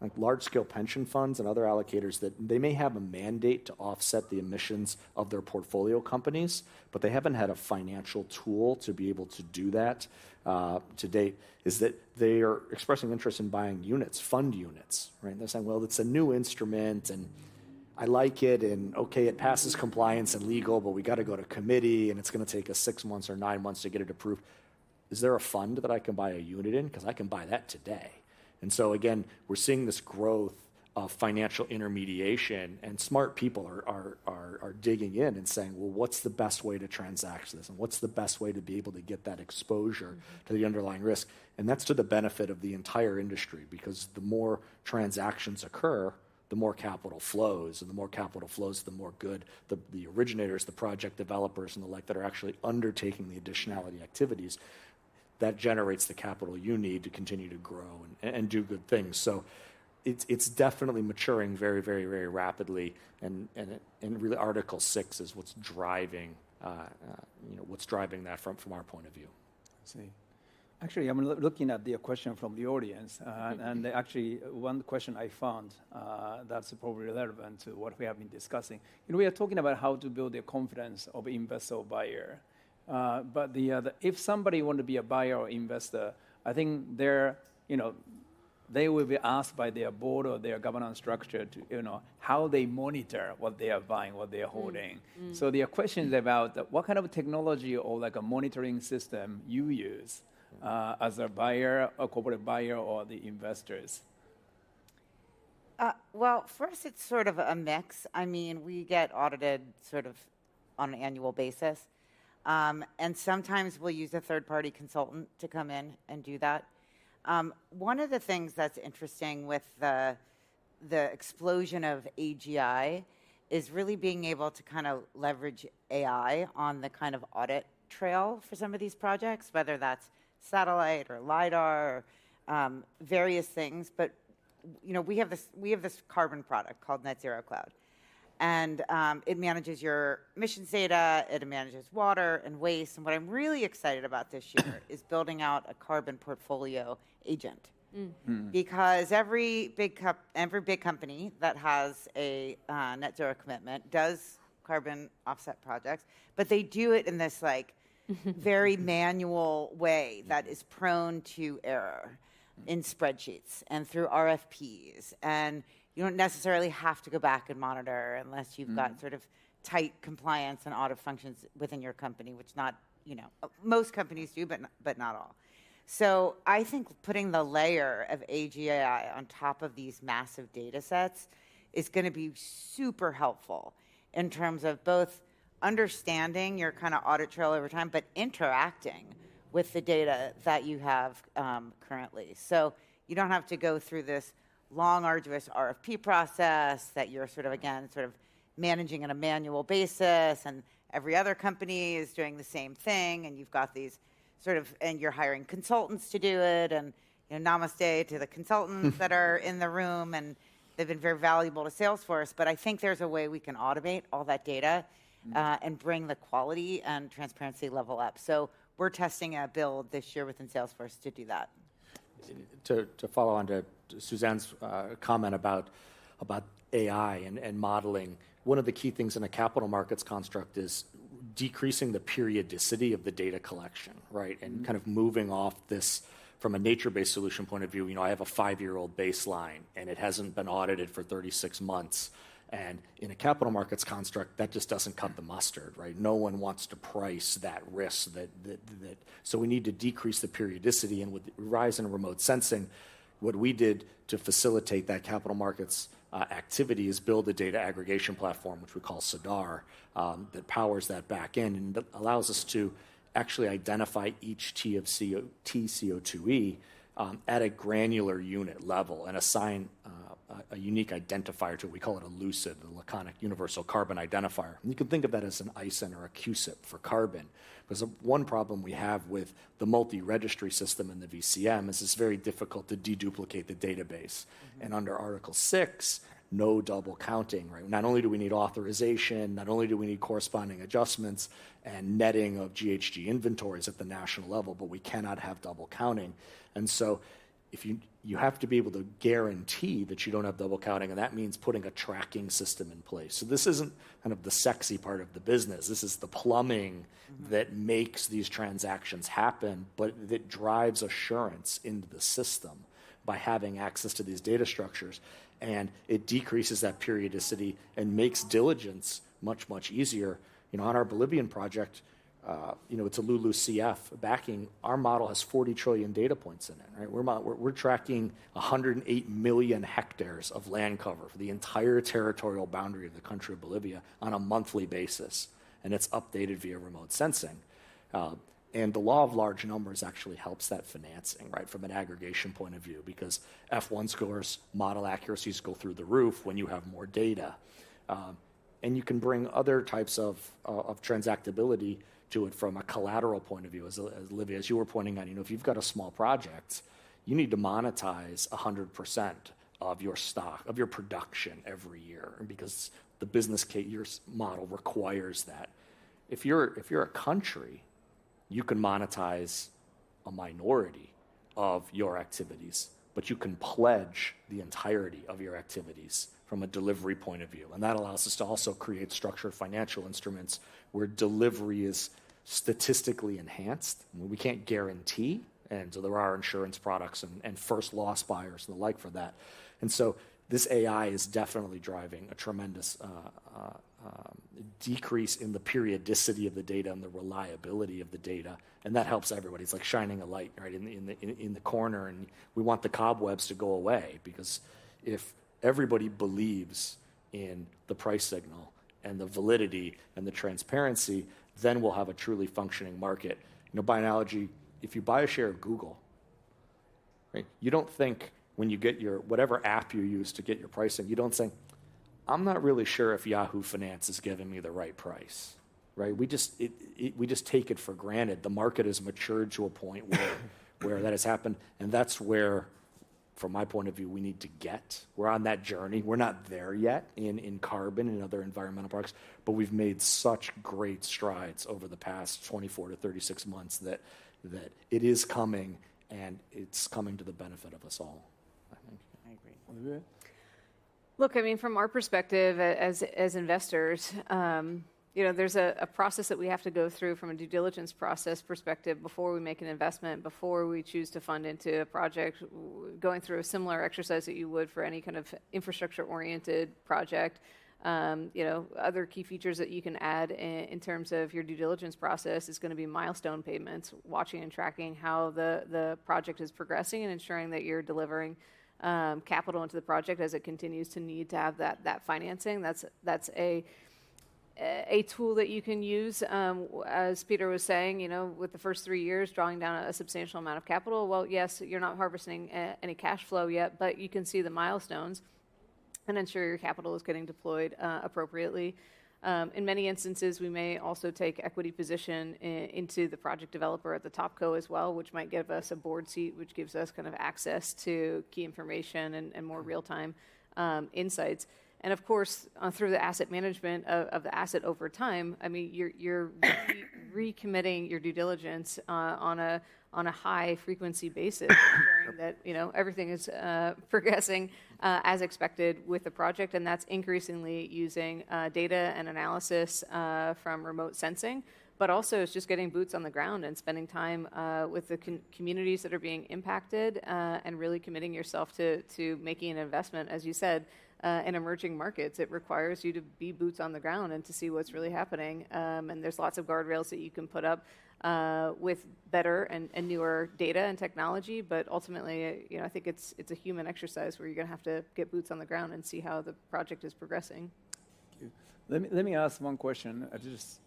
like large-scale pension funds and other allocators that they may have a mandate to offset the emissions of their portfolio companies, but they haven't had a financial tool to be able to do that to date, is that they are expressing interest in buying units, fund units, right? They're saying, well, it's a new instrument, and I like it, and okay, it passes compliance and legal, but we got to go to committee, and it's going to take us 6 months or 9 months to get it approved. Is there a fund that I can buy a unit in? Because I can buy that today. And so again, we're seeing this growth of financial intermediation, and smart people are digging in and saying, well, what's the best way to transact this? And what's the best way to be able to get that exposure to the underlying risk? And that's to the benefit of the entire industry, because the more transactions occur, the more capital flows, and the more capital flows, the more good the originators, the project developers, and the like that are actually undertaking the additionality activities. That generates the capital you need to continue to grow and do good things. So it's definitely maturing very, very, very rapidly, and really Article 6 is what's driving that from our point of view. I see. Actually, I'm looking at the question from the audience, and actually one question I found that's probably relevant to what we have been discussing. We are talking about how to build the confidence of investor or buyer. But if somebody want to be a buyer or investor, I think they will be asked by their board or their governance structure to, how they monitor what they are buying, what they are holding. So there are questions about what kind of technology or like a monitoring system you use as a buyer, a corporate buyer, or the investors. Well, first, it's sort of a mix. I mean, we get audited sort of on an annual basis. And sometimes we'll use a third-party consultant to come in and do that. One of the things that's interesting with the explosion of AGI is really being able to kind of leverage AI on the kind of audit trail for some of these projects, whether that's satellite or LiDAR or various things. But we have this carbon product called Net Zero Cloud. And it manages your emissions data, it manages water and waste. And what I'm really excited about this year is building out a carbon portfolio agent. Because every big company that has a net zero commitment does carbon offset projects, but they do it in this like very manual way that is prone to error in spreadsheets and through RFPs. And you don't necessarily have to go back and monitor unless you've got sort of tight compliance and audit functions within your company, which most companies do, but not all. So I think putting the layer of AGI on top of these massive data sets is going to be super helpful in terms of both understanding your kind of audit trail over time, but interacting with the data that you have currently. So you don't have to go through this long, arduous RFP process that you're sort of managing on a manual basis, and every other company is doing the same thing, and you've got these and you're hiring consultants to do it, and namaste to the consultants that are in the room, and they've been very valuable to Salesforce. But I think there's a way we can automate all that data and bring the quality and transparency level up. So we're testing a build this year within Salesforce to do that. To follow on to Suzanne's comment about AI and modeling, one of the key things in a capital markets construct is decreasing the periodicity of the data collection, right? And kind of moving off this from a nature-based solution point of view. I have a 5-year-old baseline and it hasn't been audited for 36 months. And in a capital markets construct, that just doesn't cut the mustard, right? No one wants to price that risk. So we need to decrease the periodicity. And with the rise in remote sensing, what we did to facilitate that capital markets activity is build a data aggregation platform, which we call SADAR, that powers that back end and that allows us to actually identify each T of TCO2E at a granular unit level and assign a unique identifier to it. We call it a LUCID, the Laconic Universal Carbon Identifier. And you can think of that as an ISIN or a QSIP for carbon. Because one problem we have with the multi-registry system in the VCM is it's very difficult to deduplicate the database. And under Article 6, no double counting, right? Not only do we need authorization, not only do we need corresponding adjustments and netting of GHG inventories at the national level, but we cannot have double counting. And so if you have to be able to guarantee that you don't have double counting, and that means putting a tracking system in place. So this isn't kind of the sexy part of the business. This is the plumbing that makes these transactions happen, but that drives assurance into the system by having access to these data structures. And it decreases that periodicity and makes diligence much, much easier. On our Bolivian project, it's a LULUCF backing. Our model has 40 trillion data points in it, right? We're tracking 108 million hectares of land cover for the entire territorial boundary of the country of Bolivia on a monthly basis, and it's updated via remote sensing. And the law of large numbers actually helps that financing, right, from an aggregation point of view, because F1 scores, model accuracies go through the roof when you have more data. And you can bring other types of transactability to it from a collateral point of view. As Olivia, as you were pointing out, if you've got a small project, you need to monetize 100% of your stock, of your production every year, because the business case, your model requires that. If you're a country, you can monetize a minority of your activities, but you can pledge the entirety of your activities from a delivery point of view. And that allows us to also create structured financial instruments where delivery is statistically enhanced. We can't guarantee, and so there are insurance products and first loss buyers and the like for that. And so this AI is definitely driving a tremendous decrease in the periodicity of the data and the reliability of the data, and that helps everybody. It's like shining a light right in the corner, and we want the cobwebs to go away, because if everybody believes in the price signal and the validity and the transparency, then we'll have a truly functioning market. By analogy, if you buy a share of Google, right, you don't think when you get your whatever app you use to get your pricing, you don't say, I'm not really sure if Yahoo Finance is giving me the right price, right? We just take it for granted. The market has matured to a point where that has happened, and that's where, from my point of view, we need to get. We're on that journey. We're not there yet in carbon and other environmental products, but we've made such great strides over the past 24 to 36 months that it is coming, and it's coming to the benefit of us all, I think. I agree. Olivia? Look, from our perspective as investors, there's a process that we have to go through from a due diligence process perspective before we make an investment, before we choose to fund into a project, going through a similar exercise that you would for any kind of infrastructure-oriented project. Other key features that you can add in terms of your due diligence process is going to be milestone payments, watching and tracking how the project is progressing and ensuring that you're delivering capital into the project as it continues to need to have that financing. That's a tool that you can use, as Peter was saying, with the first 3 years drawing down a substantial amount of capital. Well, yes, you're not harvesting any cash flow yet, but you can see the milestones and ensure your capital is getting deployed appropriately. In many instances, we may also take equity position into the project developer at the topco as well, which might give us a board seat, which gives us kind of access to key information and more real-time insights. And of course, through the asset management of the asset over time, I mean, you're recommitting your due diligence on a high frequency basis, ensuring that everything is progressing as expected with the project, and that's increasingly using data and analysis from remote sensing. But also, it's just getting boots on the ground and spending time with the communities that are being impacted, and really committing yourself to making an investment, as you said. In emerging markets, it requires you to be boots on the ground and to see what's really happening. And there's lots of guardrails that you can put up with better and newer data and technology. But ultimately, I think it's a human exercise where you're going to have to get boots on the ground and see how the project is progressing. Thank you. Let me ask one question, just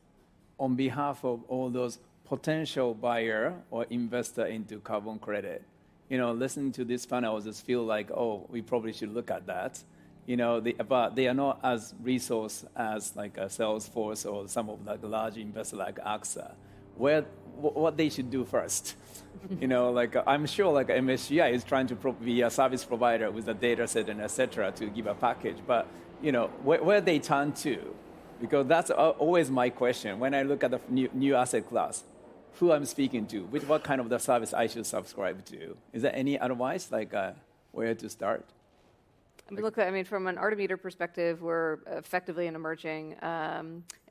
on behalf of all those potential buyer or investor into carbon credit. Listening to this panel, I just feel like, we probably should look at that. But they are not as resource as like a Salesforce or some of the large investors like AXA. What they should do first? I'm sure like MSCI is trying to be a service provider with a data set and et cetera to give a package. But where they turn to, because that's always my question when I look at the new asset class. Who I'm speaking to, what kind of the service I should subscribe to? Is there any advice like where to start? From an Artemeter perspective, we're effectively an emerging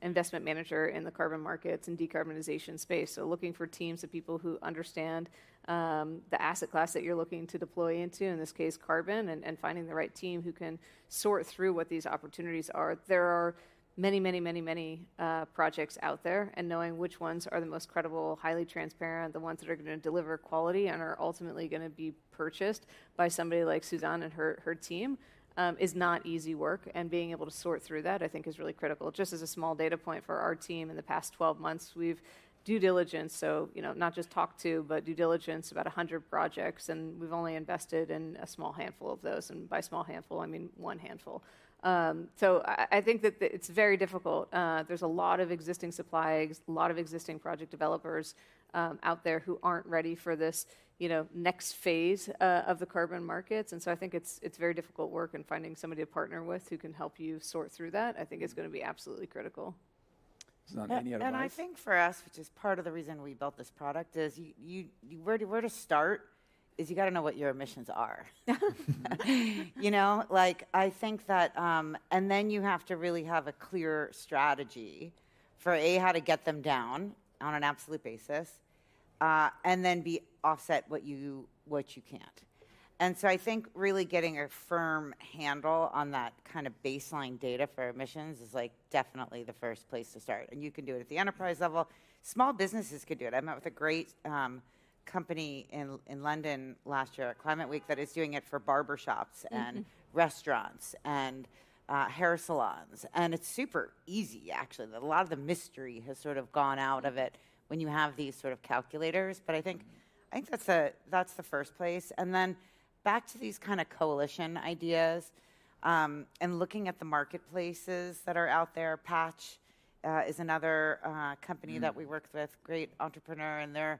investment manager in the carbon markets and decarbonization space. So looking for teams of people who understand the asset class that you're looking to deploy into, in this case, carbon, and finding the right team who can sort through what these opportunities are. There are many projects out there, and knowing which ones are the most credible, highly transparent, the ones that are going to deliver quality and are ultimately going to be purchased by somebody like Suzanne and her team is not easy work, and being able to sort through that, I think, is really critical. Just as a small data point for our team, in the past 12 months, we've due diligence, so not just talked to, but due diligence about 100 projects, and we've only invested in a small handful of those, and by small handful, I mean one handful. So I think that it's very difficult. There's a lot of existing supply, a lot of existing project developers out there who aren't ready for this, next phase of the carbon markets. And so I think it's very difficult work, and finding somebody to partner with who can help you sort through that, I think is going to be absolutely critical. And I think for us, which is part of the reason we built this product, is where to start is you got to know what your emissions are. I think that, and then you have to really have a clear strategy for how to get them down on an absolute basis, and then offset what you can't. And so I think really getting a firm handle on that kind of baseline data for emissions is definitely the first place to start. And you can do it at the enterprise level. Small businesses could do it. I met with a great company in London last year at Climate Week that is doing it for barbershops and restaurants and hair salons. And it's super easy, actually. A lot of the mystery has sort of gone out of it when you have these sort of calculators. But I think that's the first place. And then back to these kind of coalition ideas, and looking at the marketplaces that are out there. Patch is another company that we worked with, great entrepreneur, and they're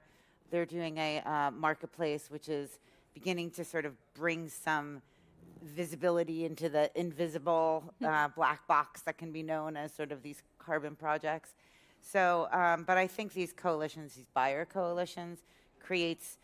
doing a marketplace which is beginning to sort of bring some visibility into the invisible black box that can be known as sort of these carbon projects. So, but I think these coalitions, these buyer coalitions, creates,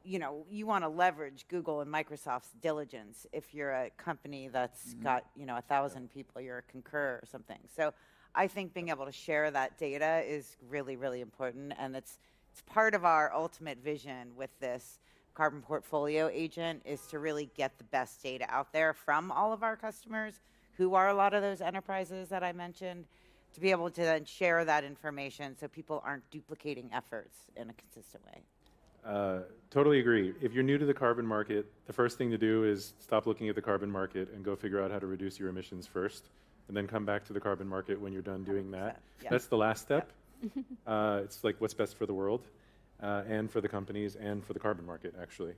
you want to leverage Google and Microsoft's diligence if you're a company that's got, 1,000 people, you're a Concur or something. So I think being able to share that data is really, really important, and it's part of our ultimate vision with this carbon portfolio agent is to really get the best data out there from all of our customers, who are a lot of those enterprises that I mentioned, to be able to then share that information so people aren't duplicating efforts in a consistent way. Totally agree. If you're new to the carbon market, the first thing to do is stop looking at the carbon market and go figure out how to reduce your emissions first, and then come back to the carbon market when you're done doing that. Yeah. That's the last step. It's like what's best for the world, and for the companies, and for the carbon market, actually.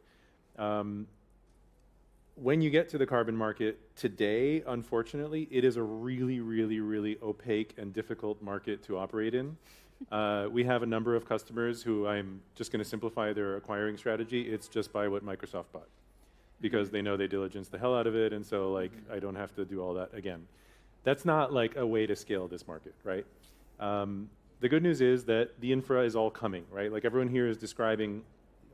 When you get to the carbon market today, unfortunately, it is a really, really, really opaque and difficult market to operate in. We have a number of customers who I'm just going to simplify their acquiring strategy. It's just buy what Microsoft bought, because they know they diligence the hell out of it, and so like I don't have to do all that again. That's not like a way to scale this market, right? The good news is that the infra is all coming, right? Like everyone here is describing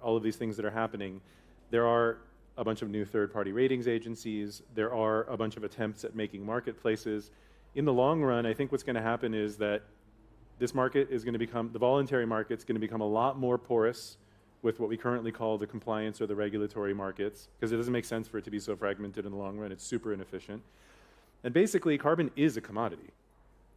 all of these things that are happening. There are a bunch of new third-party ratings agencies. There are a bunch of attempts at making marketplaces. In the long run, I think what's going to happen is that this market is going to become, the voluntary market's going to become a lot more porous with what we currently call the compliance or the regulatory markets, because it doesn't make sense for it to be so fragmented in the long run. It's super inefficient. And basically, carbon is a commodity,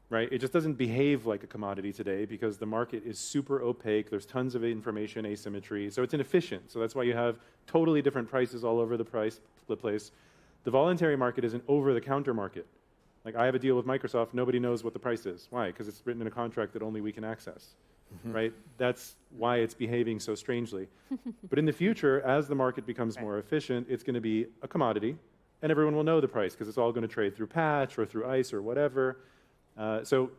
right? It just doesn't behave like a commodity today because the market is super opaque. There's tons of information asymmetry, so it's inefficient. So that's why you have totally different prices all over the place. The voluntary market is an over-the-counter market. Like I have a deal with Microsoft, nobody knows what the price is. Why? Because it's written in a contract that only we can access, right? That's why it's behaving so strangely. But in the future, as the market becomes more efficient, it's going to be a commodity, and everyone will know the price because it's all going to trade through patch or through ICE or whatever. So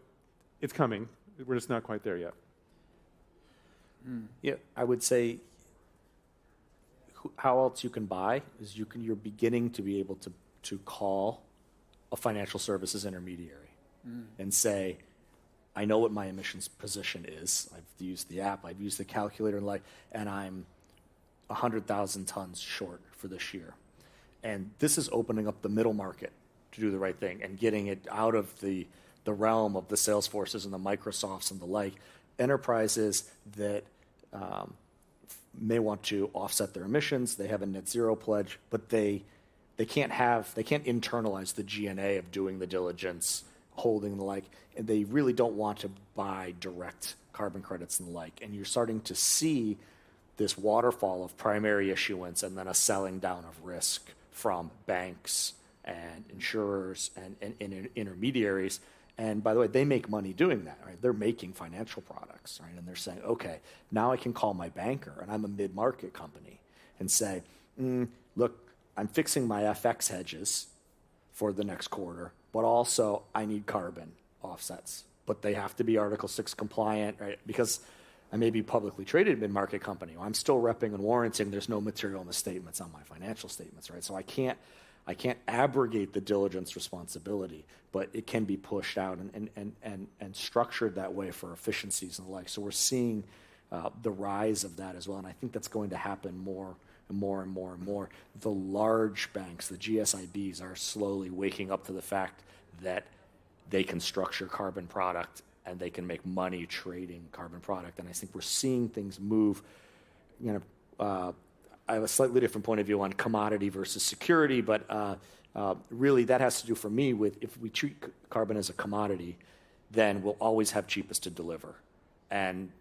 it's coming. We're just not quite there yet. Yeah, I would say how else you can buy is you're beginning to be able to call a financial services intermediary and say, I know what my emissions position is. I've used the app, I've used the calculator, and I'm 100,000 tons short for this year. And this is opening up the middle market to do the right thing and getting it out of the realm of the Salesforces and the Microsofts and the like. Enterprises that may want to offset their emissions, they have a net zero pledge, but they can't internalize the G&A of doing the diligence, holding the like, and they really don't want to buy direct carbon credits and the like. And you're starting to see this waterfall of primary issuance and then a selling down of risk from banks and insurers and intermediaries. And by the way, they make money doing that, right? They're making financial products, right? And they're saying, okay, now I can call my banker, and I'm a mid-market company, and say, look, I'm fixing my FX hedges for the next quarter, but also I need carbon offsets. But they have to be Article 6 compliant, right? Because I may be publicly traded mid-market company. I'm still repping and warranting. There's no material misstatements on my financial statements, right? So I can't abrogate the diligence responsibility, but it can be pushed out and structured that way for efficiencies and the like. So we're seeing the rise of that as well, and I think that's going to happen more and more and more and more. The large banks, the GSIBs, are slowly waking up to the fact that they can structure carbon product and they can make money trading carbon product. And I think we're seeing things move. I have a slightly different point of view on commodity versus security, but really that has to do for me with if we treat carbon as a commodity, then we'll always have cheapest to deliver. And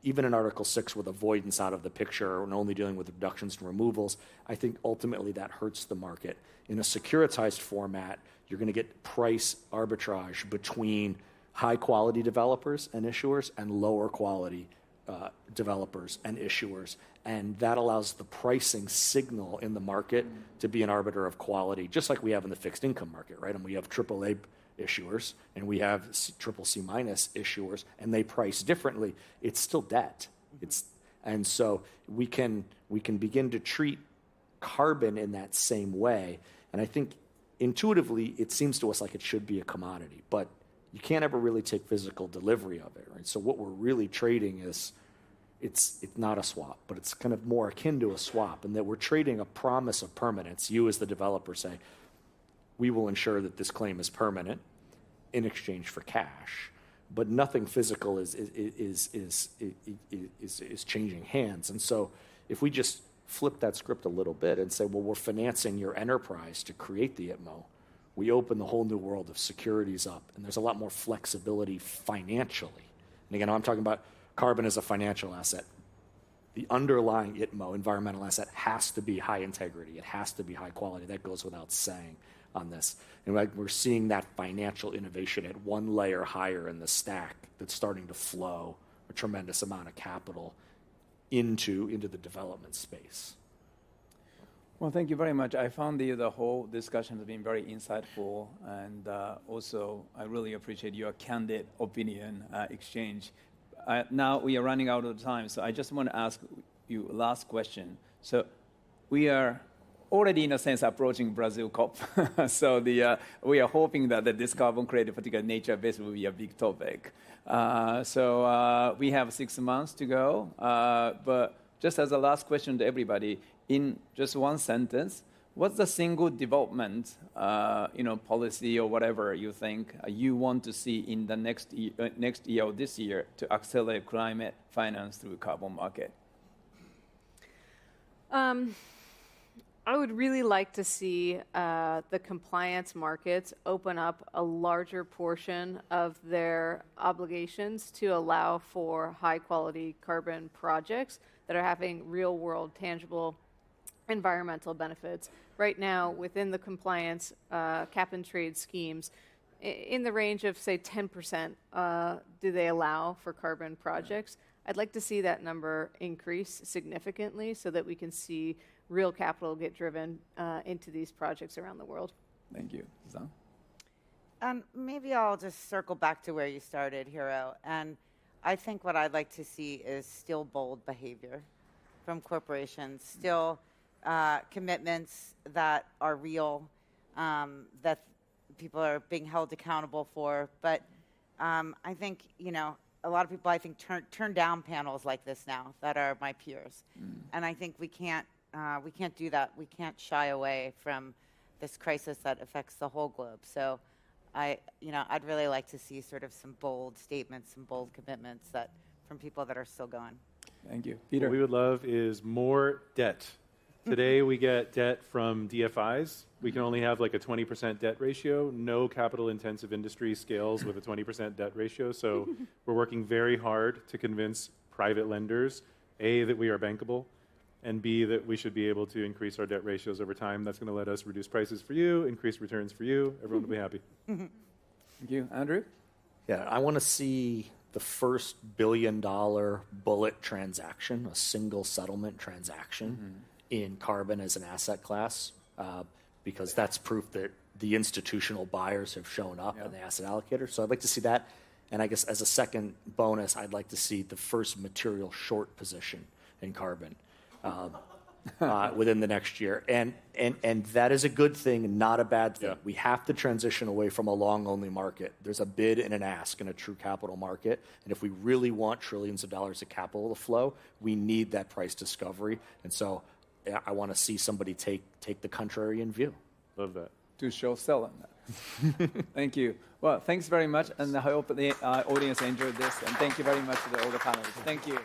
even in Article 6 with avoidance out of the picture and only dealing with reductions and removals, I think ultimately that hurts the market. In a securitized format, you're going to get price arbitrage between high-quality developers and issuers and lower-quality developers and issuers. And that allows the pricing signal in the market to be an arbiter of quality, just like we have in the fixed income market, right? And we have AAA issuers and we have CCC minus issuers, and they price differently. It's still debt. And so we can begin to treat carbon in that same way. And I think intuitively it seems to us like it should be a commodity, but you can't ever really take physical delivery of it, right? So what we're really trading is it's not a swap, but it's kind of more akin to a swap, in that we're trading a promise of permanence. You as the developer say, we will ensure that this claim is permanent, in exchange for cash, but nothing physical is changing hands. And so if we just flip that script a little bit and say, well, we're financing your enterprise to create the ITMO, we open the whole new world of securities up, and there's a lot more flexibility financially. And again, I'm talking about carbon as a financial asset. The underlying ITMO, environmental asset, has to be high integrity. It has to be high quality. That goes without saying on this. And we're seeing that financial innovation at one layer higher in the stack that's starting to flow a tremendous amount of capital into the development space. Well, thank you very much. I found the whole discussion has been very insightful, and also I really appreciate your candid opinion exchange. Now we are running out of time, so I just want to ask you a last question. So we are already, in a sense, approaching Brazil COP. So we are hoping that this carbon credit, particularly nature-based, will be a big topic. So we have 6 months to go. But just as a last question to everybody, in just one sentence, what's the single development, policy or whatever you think you want to see in the next year or this year to accelerate climate finance through carbon market? I would really like to see the compliance markets open up a larger portion of their obligations to allow for high-quality carbon projects that are having real-world, tangible environmental benefits. Right now, within the compliance cap-and-trade schemes, in the range of, say, 10% do they allow for carbon projects. I'd like to see that number increase significantly so that we can see real capital get driven into these projects around the world. Thank you. Suzanne? Maybe I'll just circle back to where you started, Hiro. And I think what I'd like to see is still bold behavior from corporations, still commitments that are real, that people are being held accountable for. But I think, a lot of people, I think, turn down panels like this now that are my peers. And I think we can't do that. We can't shy away from this crisis that affects the whole globe. So I'd really like to see sort of some bold statements, some bold commitments from people that are still going. Thank you. Peter? What we would love is more debt. Today we get debt from DFIs. We can only have like a 20% debt ratio. No capital intensive industry scales with a 20% debt ratio. So we're working very hard to convince private lenders, A, that we are bankable, and B, that we should be able to increase our debt ratios over time. That's going to let us reduce prices for you, increase returns for you. Everyone will be happy. Thank you. Andrew? Yeah, I want to see the first billion-dollar bullet transaction, a single settlement transaction in carbon as an asset class, because that's proof that the institutional buyers have shown up in the asset allocator. So I'd like to see that. And I guess as a second bonus, I'd like to see the first material short position in carbon within the next year. And that is a good thing, not a bad thing. Yeah. We have to transition away from a long-only market. There's a bid and an ask in a true capital market. And if we really want trillions of dollars of capital to flow, we need that price discovery. And so I want to see somebody take the contrarian view. Love that. To show sell on that. Thank you. Well, thanks very much, and I hope the audience enjoyed this, and thank you very much to all the panelists. Thank you.